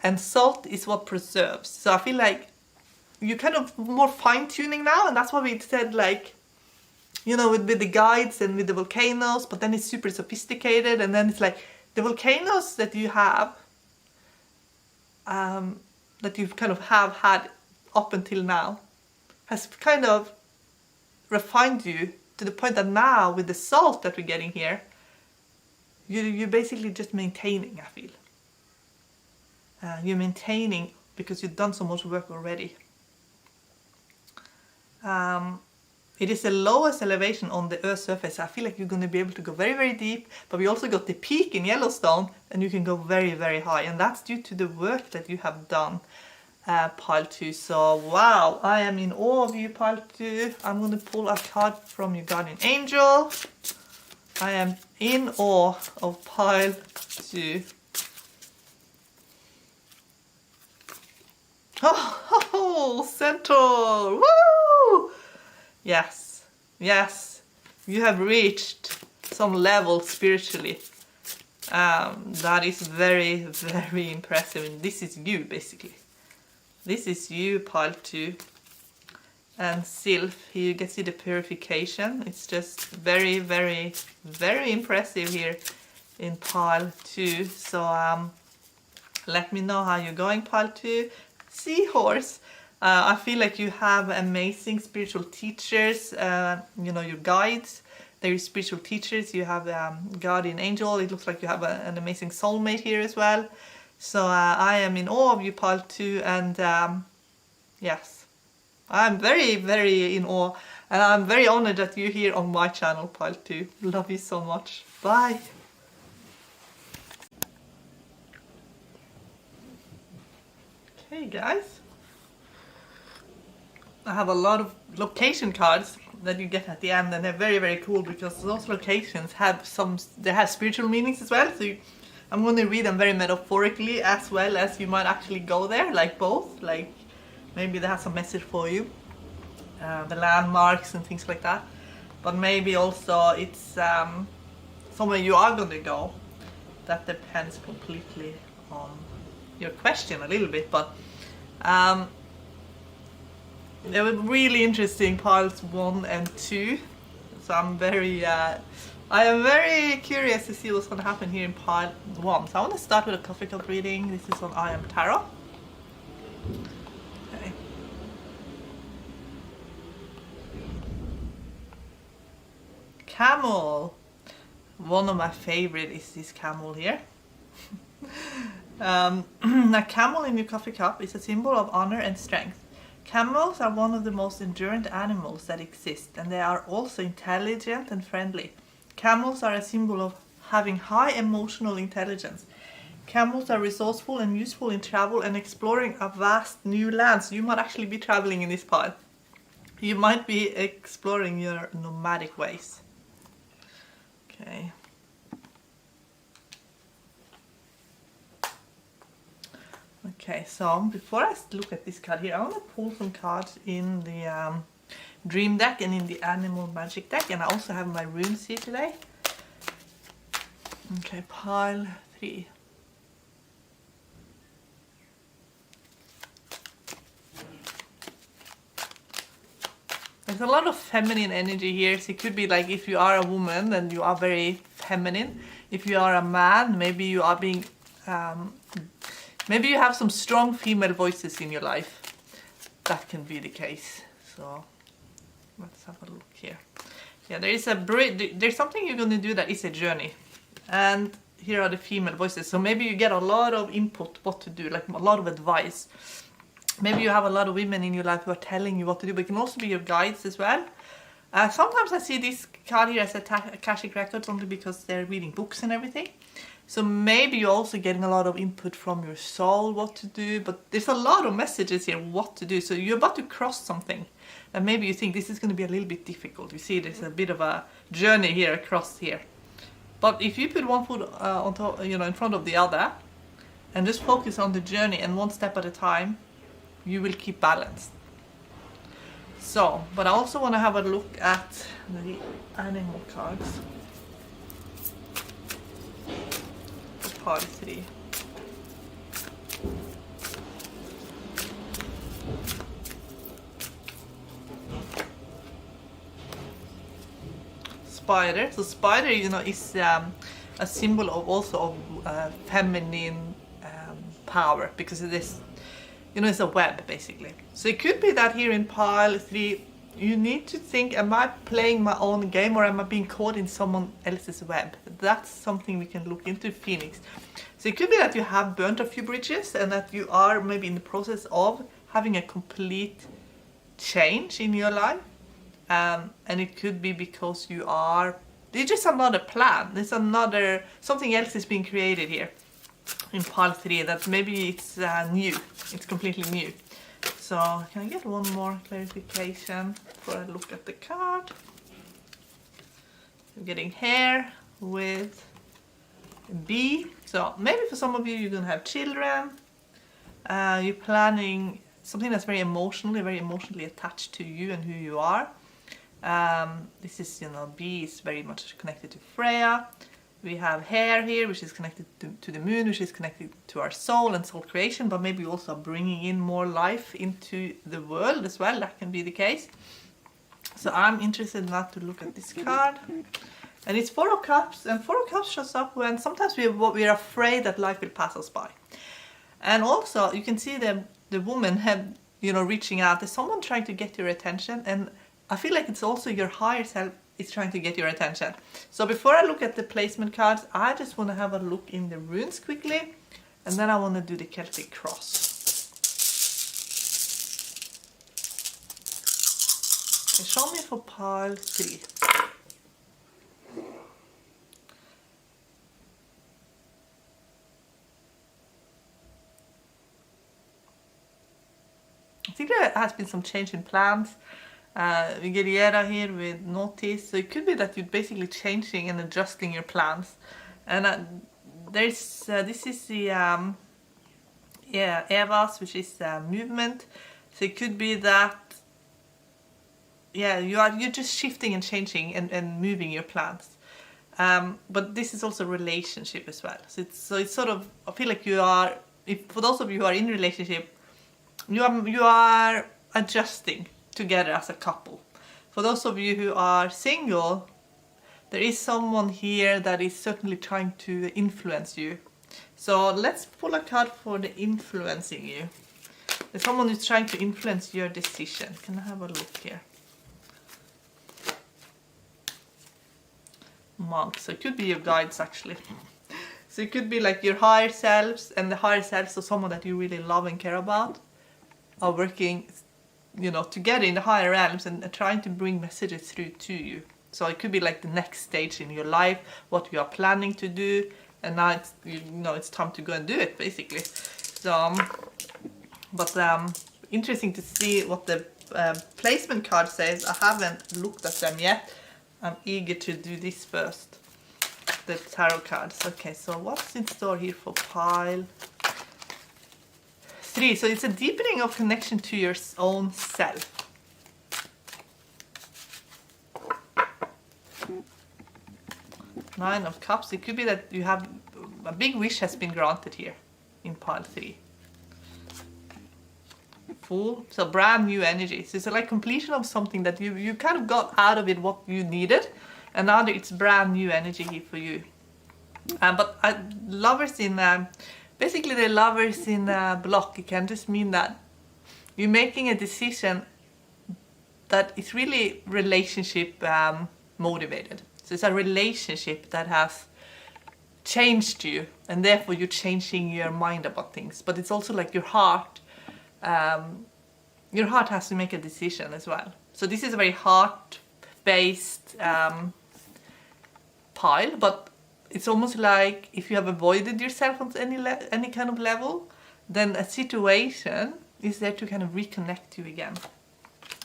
Speaker 1: and salt is what preserves. So I feel like you're kind of more fine-tuning now, and that's why we said, like, you know, with the guides and with the volcanoes, but then it's super sophisticated, and then it's like the volcanoes that you have, that you've kind of have had up until now, has kind of refined you to the point that now with the salt that we're getting here, you're basically just maintaining, I feel. You're maintaining because you've done so much work already. It is the lowest elevation on the Earth's surface. I feel like you're going to be able to go very, very deep, but we also got the peak in Yellowstone, and you can go very, very high, and that's due to the work that you have done, Pile 2. So, wow, I am in awe of you, Pile 2. I'm going to pull a card from your guardian angel. I am in awe of Pile 2. Oh, Centaur! Woo! Yes, yes, you have reached some level spiritually. That is very, very impressive. And this is you, basically. This is you, Pile 2. And Sylph, here you can see the purification. It's just very, very, very impressive here in Pile 2. So let me know how you're going, Pile 2. Seahorse. I feel like you have amazing spiritual teachers, you know, your guides. They're your spiritual teachers. You have guardian angel. It looks like you have an amazing soulmate here as well. So I am in awe of you, Pile 2, and yes, I'm very, very in awe, and I'm very honored that you're here on my channel, Pile 2. Love you so much. Bye. Okay, guys. I have a lot of location cards that you get at the end, and they're very, very cool because those locations have they have spiritual meanings as well. So I'm going to read them very metaphorically as well as you might actually go there, like both. Like Maybe they have some message for you, the landmarks and things like that. But maybe also it's somewhere you are going to go. That depends completely on your question a little bit, but they were really interesting piles 1 and 2. So I am very curious to see what's going to happen here in pile 1. So I want to start with a coffee cup reading. This is on I Am Tarot. Okay. Camel. One of my favorite is this camel here. A camel in your coffee cup is a symbol of honor and strength. Camels are one of the most endurant animals that exist, and they are also intelligent and friendly. Camels are a symbol of having high emotional intelligence. Camels are resourceful and useful in travel and exploring a vast new lands. You might actually be traveling in this pile. You might be exploring your nomadic ways. Okay. Okay, so before I look at this card here, I want to pull some cards in the Dream deck and in the Animal Magic deck, and I also have my runes here today. Okay, pile 3. There's a lot of feminine energy here, so it could be like if you are a woman, then you are very feminine. If you are a man, maybe you are being... maybe you have some strong female voices in your life. That can be the case. So let's have a look here. Yeah, there's something you're going to do that is a journey. And here are the female voices. So maybe you get a lot of input what to do, like a lot of advice. Maybe you have a lot of women in your life who are telling you what to do, but it can also be your guides as well. Sometimes I see this card here as Akashic Records only because they're reading books and everything. So maybe you're also getting a lot of input from your soul what to do, but there's a lot of messages here what to do. So you're about to cross something, and maybe you think this is going to be a little bit difficult. You see there's a bit of a journey here across here. But if you put one foot on top, in front of the other, and just focus on the journey and one step at a time, you will keep balance. So, but I also want to have a look at the animal cards. Part 3. Spider. So spider, is a symbol of also of feminine power, because it is, it's a web basically. So it could be that here in pile 3 you need to think, am I playing my own game or am I being caught in someone else's web? That's something we can look into, Phoenix. So it could be that you have burnt a few bridges and that you are maybe in the process of having a complete change in your life. And it could be because there's just another plan. There's something else is being created here in pile 3 that maybe it's new. It's completely new. So can I get one more clarification before I look at the card? I'm getting hair with bee. So maybe for some of you, you're going to have children. You're planning something that's very emotionally attached to you and who you are. This is, bee is very much connected to Freya. We have hair here, which is connected to the moon, which is connected to our soul and soul creation, but maybe also bringing in more life into the world as well. That can be the case. So I'm interested now to look at this card. And it's 4 of Cups, and 4 of Cups shows up when sometimes we're afraid that life will pass us by. And also, you can see the woman reaching out. There's someone trying to get your attention, and I feel like it's also your higher self is trying to get your attention. So before I look at the placement cards, I just want to have a look in the runes quickly, and then I want to do the Celtic cross. Okay, show me for pile 3. I think there has been some change in plans. We get Yera here with notice, so it could be that you're basically changing and adjusting your plans. And this is the Evas, which is movement. So it could be that, yeah, you're just shifting and changing and moving your plans. But this is also relationship as well. So it's sort of, I feel like you are, if for those of you who are in relationship, you are adjusting together as a couple. For those of you who are single, there is someone here that is certainly trying to influence you. So let's pull a card for the influencing you. There's someone who's trying to influence your decision. Can I have a look here? Monk. So it could be your guides actually. So it could be like your higher selves, and the higher selves of someone that you really love and care about are working, you know, together in the higher realms and trying to bring messages through to you. So it could be like the next stage in your life, what you are planning to do, and now it's, you know, it's time to go and do it basically. So but interesting to see what the placement card says. I haven't looked at them yet. I'm eager to do this first. The tarot cards. Okay, so what's in store here for pile 3? So it's a deepening of connection to your own self. Nine of Cups. It could be that you have a big wish has been granted here in pile 3. Fool. So brand new energy. So it's like completion of something that you kind of got out of it what you needed, and now it's brand new energy here for you. But lovers in basically the lovers in block, it can just mean that you're making a decision that is really relationship motivated. So it's a relationship that has changed you, and therefore you're changing your mind about things. But it's also like your heart has to make a decision as well. So this is a very heart-based pile, but it's almost like if you have avoided yourself on any kind of level, then a situation is there to kind of reconnect you again.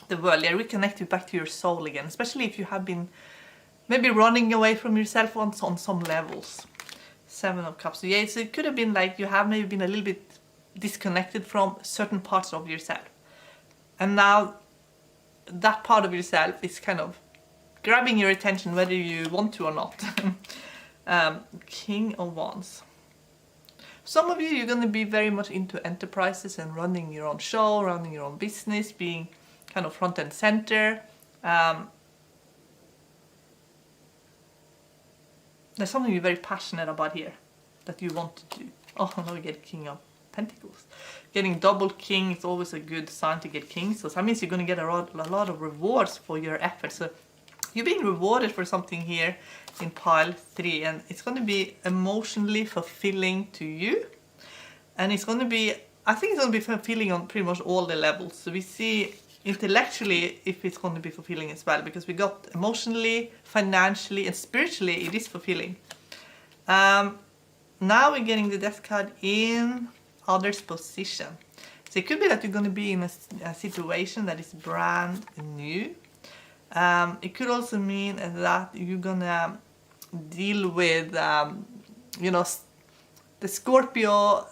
Speaker 1: The world, yeah, reconnect you back to your soul again, especially if you have been maybe running away from yourself on some levels. 7 of Cups. So yeah, so it could have been like you have maybe been a little bit disconnected from certain parts of yourself, and now that part of yourself is kind of grabbing your attention whether you want to or not. King of Wands. Some of you, you're going to be very much into enterprises and running your own show, running your own business, being kind of front and center. There's something you're very passionate about here that you want to do. Oh, now we get King of Pentacles. Getting double king is always a good sign to get king. So that means you're going to get a lot of rewards for your efforts. So you're being rewarded for something here in pile 3, and it's going to be emotionally fulfilling to you. And it's going to be, I think it's going to be fulfilling on pretty much all the levels. So we see intellectually if it's going to be fulfilling as well, because we got emotionally, financially, and spiritually it is fulfilling. Now we're getting the Death card in others' position. So it could be that you're going to be in a situation that is brand new. It could also mean that you're going to deal with, you know, the Scorpio,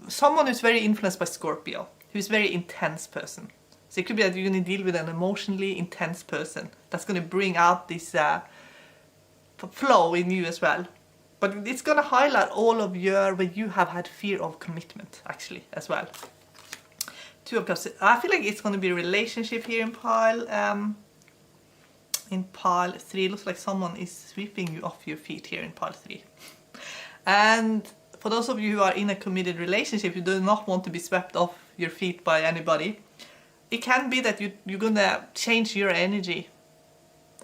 Speaker 1: someone who's very influenced by Scorpio, who's a very intense person. So it could be that you're going to deal with an emotionally intense person that's going to bring out this flow in you as well. But it's going to highlight all of where you have had fear of commitment, actually, as well. 2 of Cups. I feel like it's going to be a relationship here in pile 3. It looks like someone is sweeping you off your feet here in pile 3. And for those of you who are in a committed relationship, you do not want to be swept off your feet by anybody. It can be that you're going to change your energy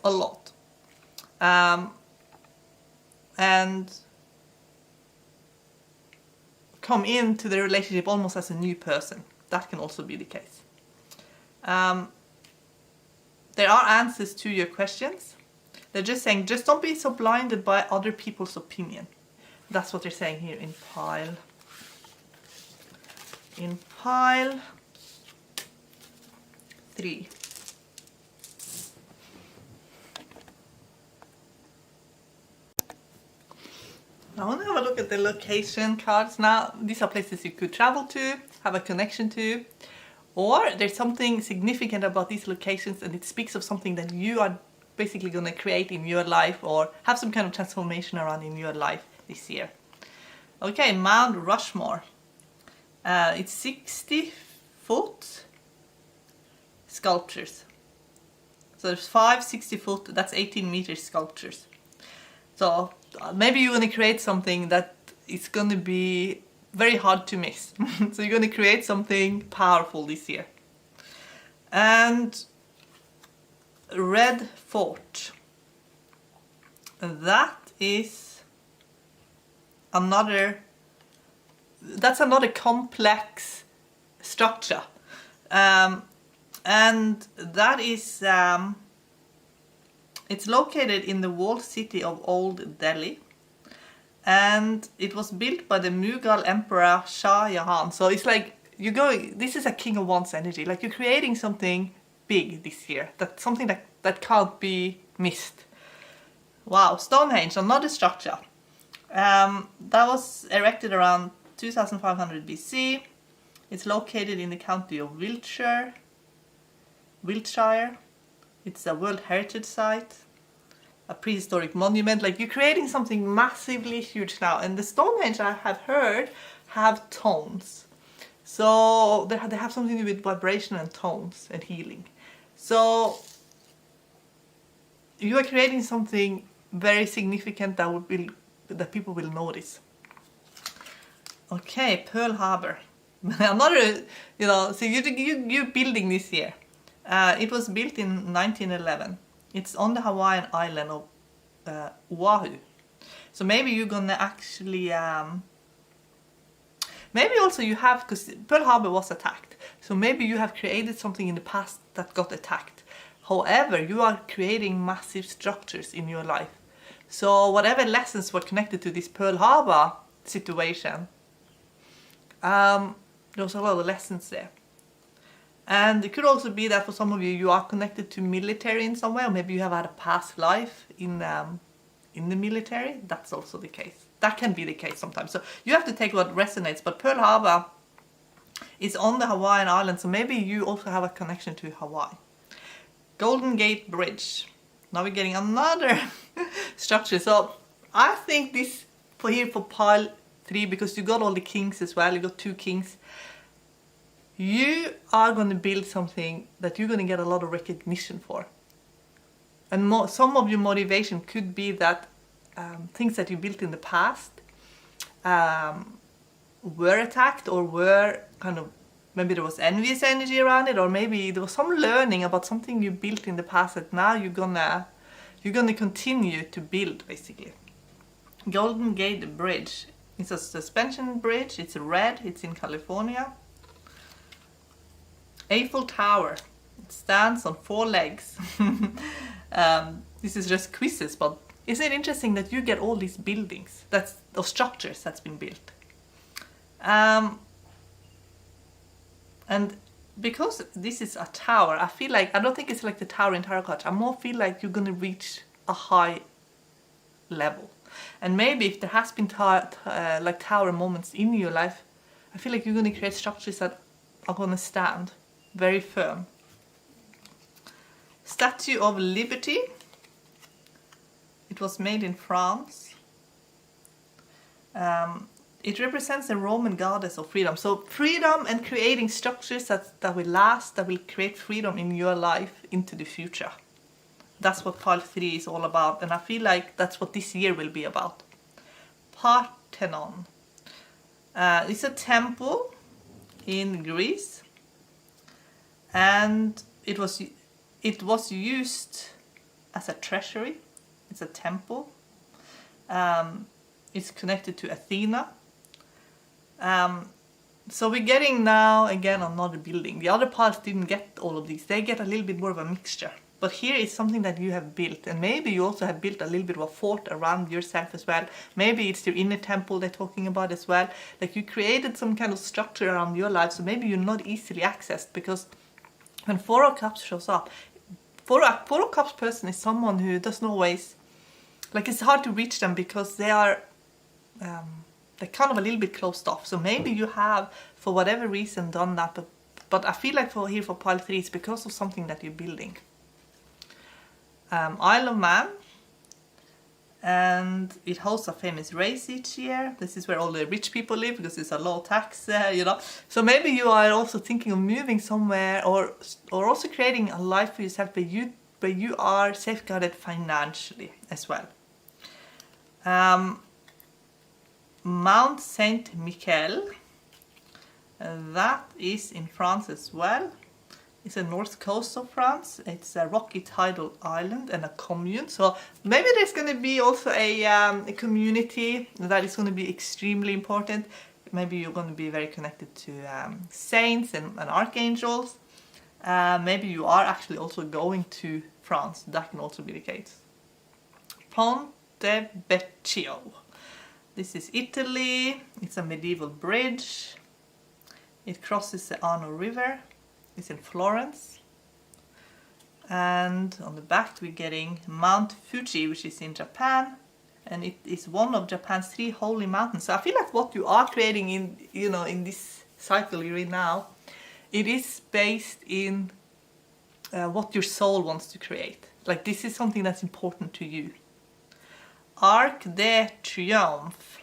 Speaker 1: a lot. And come into the relationship almost as a new person. That can also be the case. There are answers to your questions. They're just saying, just don't be so blinded by other people's opinion. That's what they're saying here in pile. In pile 3. I want to have a look at the location cards now. These are places you could travel to, have a connection to, Or there's something significant about these locations and it speaks of something that you are basically going to create in your life or have some kind of transformation around in your life this year. Okay, Mount Rushmore. It's 60-foot sculptures. So there's 5 60-foot, that's 18-meter sculptures. So maybe you're going to create something that is going to be very hard to miss. So you're going to create something powerful this year. And Red Fort. That is another complex structure. And that is, it's located in the walled city of Old Delhi. And it was built by the Mughal Emperor Shah Jahan. So it's like, this is a King of Wands energy. Like you're creating something big this year. That's something that can't be missed. Wow, Stonehenge, another structure. That was erected around 2500 BC. It's located in the county of Wiltshire. It's a World Heritage Site. A prehistoric monument. Like you're creating something massively huge now, and the Stonehenge, I have heard, have tones. So they have something to do with vibration and tones and healing. So you are creating something very significant that people will notice. Okay, Pearl Harbor. Another, so you're building this year. It was built in 1911. It's on the Hawaiian island of Oahu. So maybe you're gonna actually, maybe also you have, because Pearl Harbor was attacked. So maybe you have created something in the past that got attacked. However, you are creating massive structures in your life. So whatever lessons were connected to this Pearl Harbor situation, there's a lot of lessons there. And it could also be that for some of you are connected to military in some way, or maybe you have had a past life in the military. That's also the case. That can be the case sometimes. So you have to take what resonates. But Pearl Harbor is on the Hawaiian island, so maybe you also have a connection to Hawaii. Golden Gate Bridge. Now we're getting another structure. So I think this for pile 3, because you got all the kings as well. You got 2 kings. You are going to build something that you're going to get a lot of recognition for. And some of your motivation could be that things that you built in the past were attacked, or were kind of, maybe there was envious energy around it, or maybe there was some learning about something you built in the past that now you're gonna continue to build, basically. Golden Gate Bridge. It's a suspension bridge. It's red. It's in California. Eiffel Tower. It stands on 4 legs. This is just quizzes, but isn't it interesting that you get all these buildings, or structures that's been built? And because this is a tower, I feel like, I don't think it's like the tower in tarot cards. I more feel like you're going to reach a high level. And maybe if there has been like tower moments in your life, I feel like you're going to create structures that are going to stand very firm. Statue of Liberty. It was made in France. It represents the Roman goddess of freedom. So freedom and creating structures that will last, that will create freedom in your life into the future. That's what pile 3 is all about. And I feel like that's what this year will be about. Parthenon. It's a temple in Greece. And it was used as a treasury. It's a temple. It's connected to Athena. So we're getting now again another building. The other parts didn't get all of these. They get a little bit more of a mixture. But here is something that you have built, and maybe you also have built a little bit of a fort around yourself as well. Maybe it's your inner temple they're talking about as well. Like you created some kind of structure around your life, so maybe you're not easily accessed, because when 4 of Cups shows up, 4 of Cups person is someone who doesn't always, like it's hard to reach them because they are, they're kind of a little bit closed off. So maybe you have, for whatever reason, done that, but but I feel like for pile 3 it's because of something that you're building. Isle of Man, and it hosts a famous race each year. This is where all the rich people live because it's a low tax, you know. So maybe you are also thinking of moving somewhere, or also creating a life for yourself where you are safeguarded financially as well. Mount Saint Michel, that is in France as well. It's the north coast of France. It's a rocky tidal island and a commune. So maybe there's going to be also a community that is going to be extremely important. Maybe you're going to be very connected to saints and archangels. Maybe you are actually also going to France. That can also be the case. Ponte Vecchio. This is Italy. It's a medieval bridge. It crosses the Arno River. It's in Florence. And on the back we're getting Mount Fuji, which is in Japan, and it is one of Japan's 3 holy mountains. So I feel like what you are creating in, you know, in this cycle you're in now, it is based in what your soul wants to create. Like, this is something that's important to you. Arc de Triomphe,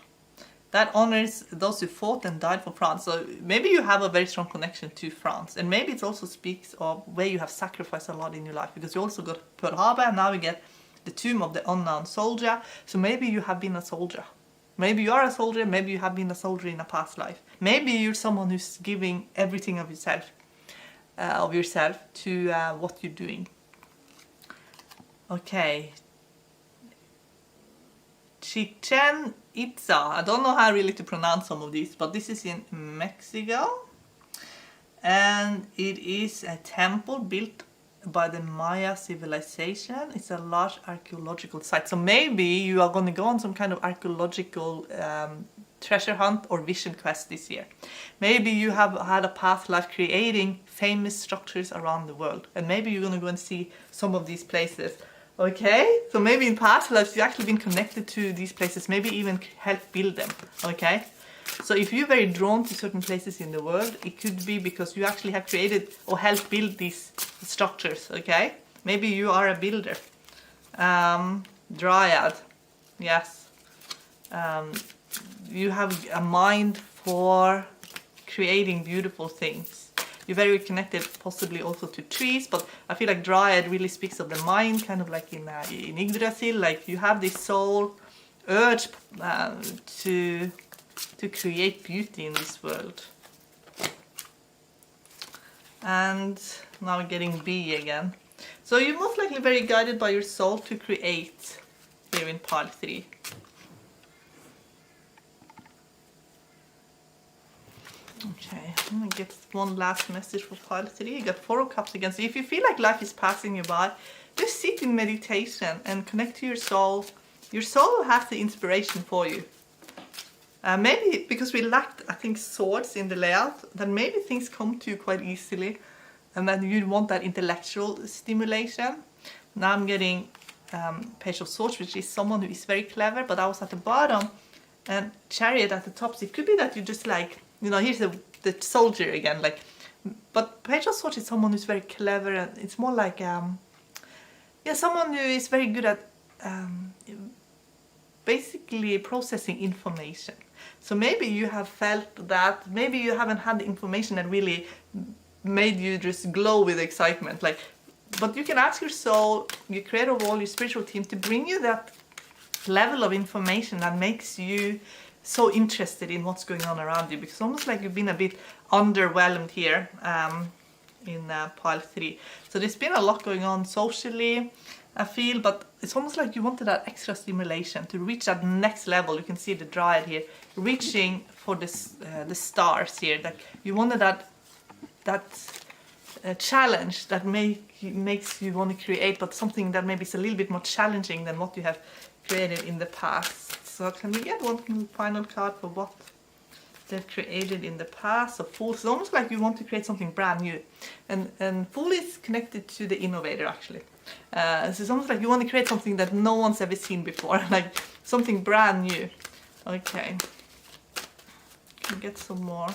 Speaker 1: that honors those who fought and died for France. So maybe you have a very strong connection to France, and maybe it also speaks of where you have sacrificed a lot in your life, because you also got Pearl Harbor, and now we get the Tomb of the Unknown Soldier. So maybe you have been a soldier. Maybe you are a soldier, maybe you have been a soldier in a past life. Maybe you're someone who's giving everything of yourself to what you're doing. Okay. Chichen Itza. I don't know how really to pronounce some of these, but this is in Mexico. And it is a temple built by the Maya civilization. It's a large archaeological site. So maybe you are going to go on some kind of archaeological treasure hunt or vision quest this year. Maybe you have had a past life creating famous structures around the world, and maybe you're going to go and see some of these places. Okay, so maybe in past lives you've actually been connected to these places, maybe even helped build them. Okay, so if you're very drawn to certain places in the world, it could be because you actually have created or helped build these structures. Okay, maybe you are a builder. Dryad, yes. You have a mind for creating beautiful things. You're very connected possibly also to trees, but I feel like Dryad really speaks of the mind, kind of like in Yggdrasil. Like, you have this soul urge to create beauty in this world. And now we're getting B again. So you're most likely very guided by your soul to create here in pile 3. Okay, I'm gonna get one last message for pile 3. You got 4 of Cups again. So if you feel like life is passing you by, just sit in meditation and connect to your soul. Your soul has the inspiration for you. Maybe because we lacked, I think, swords in the layout, then maybe things come to you quite easily, and then you want that intellectual stimulation. Now I'm getting Page of Swords, which is someone who is very clever, but I was at the bottom, and Chariot at the top. So it could be that you just like, you know, here's the soldier again, like, but Page of Swords is someone who's very clever, and it's more like, someone who is very good at basically processing information. So maybe you have felt that, maybe you haven't had the information that really made you just glow with excitement, like, but you can ask your soul, your creator of all, your spiritual team, to bring you that level of information that makes you so interested in what's going on around you, because it's almost like you've been a bit underwhelmed here in pile 3. So there's been a lot going on socially, I feel, but it's almost like you wanted that extra stimulation to reach that next level. You can see the Dryad here reaching for this, the stars here. Like, you wanted that challenge that makes you want to create, but something that maybe is a little bit more challenging than what you have created in the past. So can we get one final card for what they've created in the past? So Fool, it's almost like you want to create something brand new, and Fool is connected to the innovator actually. So it's almost like you want to create something that no one's ever seen before, like something brand new. Okay, can we get some more?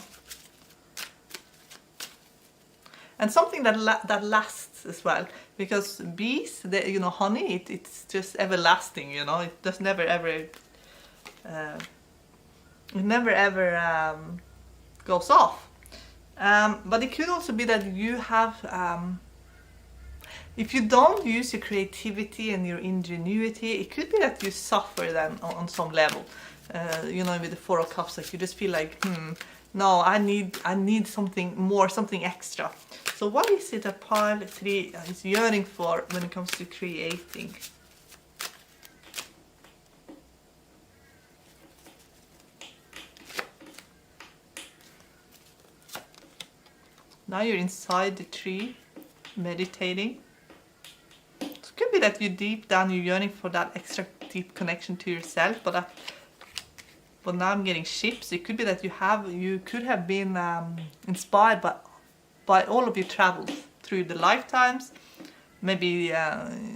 Speaker 1: and something that lasts as well, because bees, you know, honey, it's just everlasting, you know, it just never ever goes off. But it could also be that you have, if you don't use your creativity and your ingenuity, it could be that you suffer then on some level. You know, with the Four of Cups, like you just feel like, no, I need something more, something extra. So what is it that pile 3 is yearning for when it comes to creating? Now you're inside the tree, meditating. It could be that you deep down you're yearning for that extra deep connection to yourself, but now I'm getting ships. It could be that you could have been inspired by all of your travels through the lifetimes. Maybe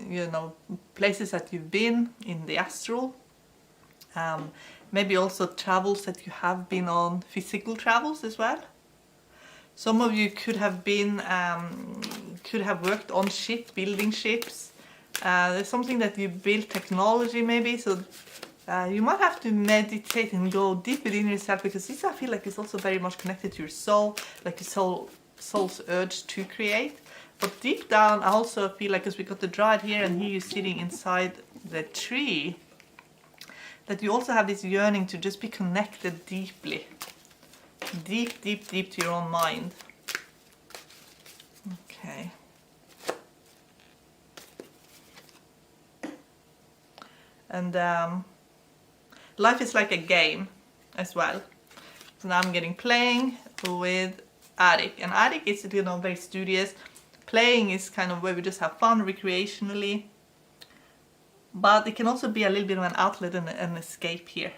Speaker 1: you know, places that you've been in the astral. Maybe also travels that you have been on, physical travels as well. Some of you could have been, could have worked on ships, building ships. There's something that you build technology maybe, so you might have to meditate and go deep within yourself, because this I feel like is also very much connected to your soul, like your soul's urge to create. But deep down I also feel like, as we got the Dryad here and here you're sitting inside the tree, that you also have this yearning to just be connected deeply. Deep to your own mind. Okay. And life is like a game as well. So now I'm getting playing with Attic, and Attic is, you know, very studious. Playing is kind of where we just have fun recreationally, but it can also be a little bit of an outlet and an escape here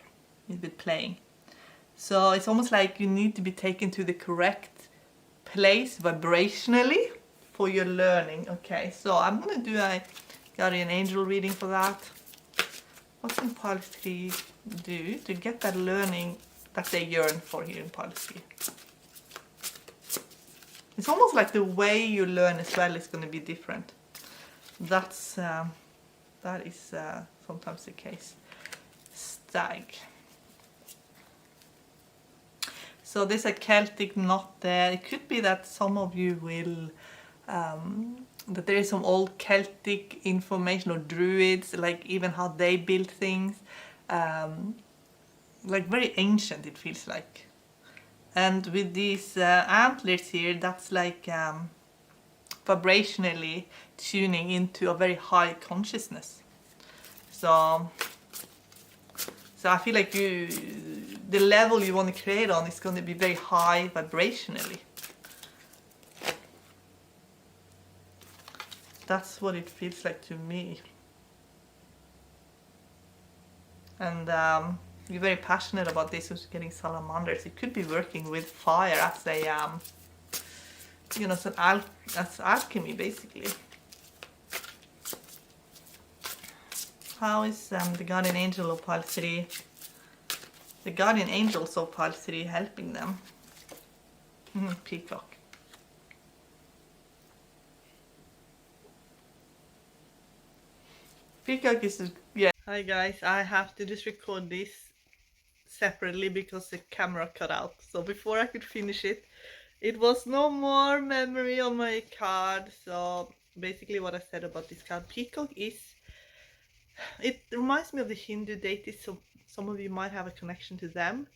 Speaker 1: with playing. So it's almost like you need to be taken to the correct place vibrationally for your learning. Okay, so I'm going to do a guardian angel reading for that. What can pile 3 do to get that learning that they yearn for here in pile 3? It's almost like the way you learn as well is going to be different. That is sometimes the case. Stag. So there's a Celtic knot there. It could be that some of you will, that there is some old Celtic information, or druids, like even how they built things. Like very ancient it feels like. And with these antlers here, that's like vibrationally tuning into a very high consciousness. So I feel like the level you want to create on is going to be very high vibrationally. That's what it feels like to me. And you're very passionate about this, who's getting salamanders. It could be working with fire as a, you know, as alchemy basically. How is the guardian angel of pile 3, the guardian angels of pile 3 helping them? Peacock. Peacock is, yeah. Hi guys, I have to just record this separately because the camera cut out. So before I could finish it, it was no more memory on my card. So basically what I said about this card, Peacock is, it reminds me of the Hindu deities, so some of you might have a connection to them.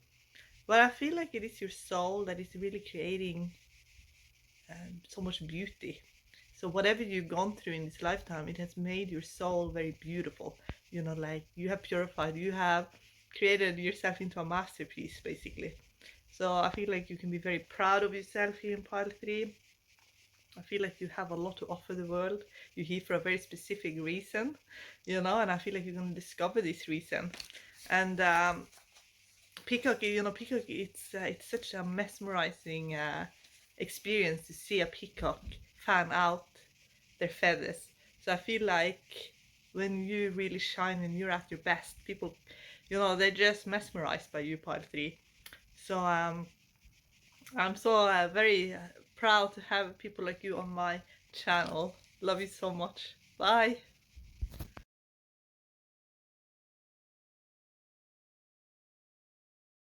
Speaker 1: But I feel like it is your soul that is really creating so much beauty. So whatever you've gone through in this lifetime, it has made your soul very beautiful. You know, like you have purified, you have created yourself into a masterpiece basically. So I feel like you can be very proud of yourself here in pile 3. I feel like you have a lot to offer the world. You're here for a very specific reason, you know, and I feel like you're going to discover this reason. And peacock, you know, peacock, it's such a mesmerizing experience to see a peacock fan out their feathers. So I feel like when you really shine and you're at your best, people, you know, they're just mesmerized by you, pile 3. So I'm so very proud to have people like you on my channel. Love you so much. Bye.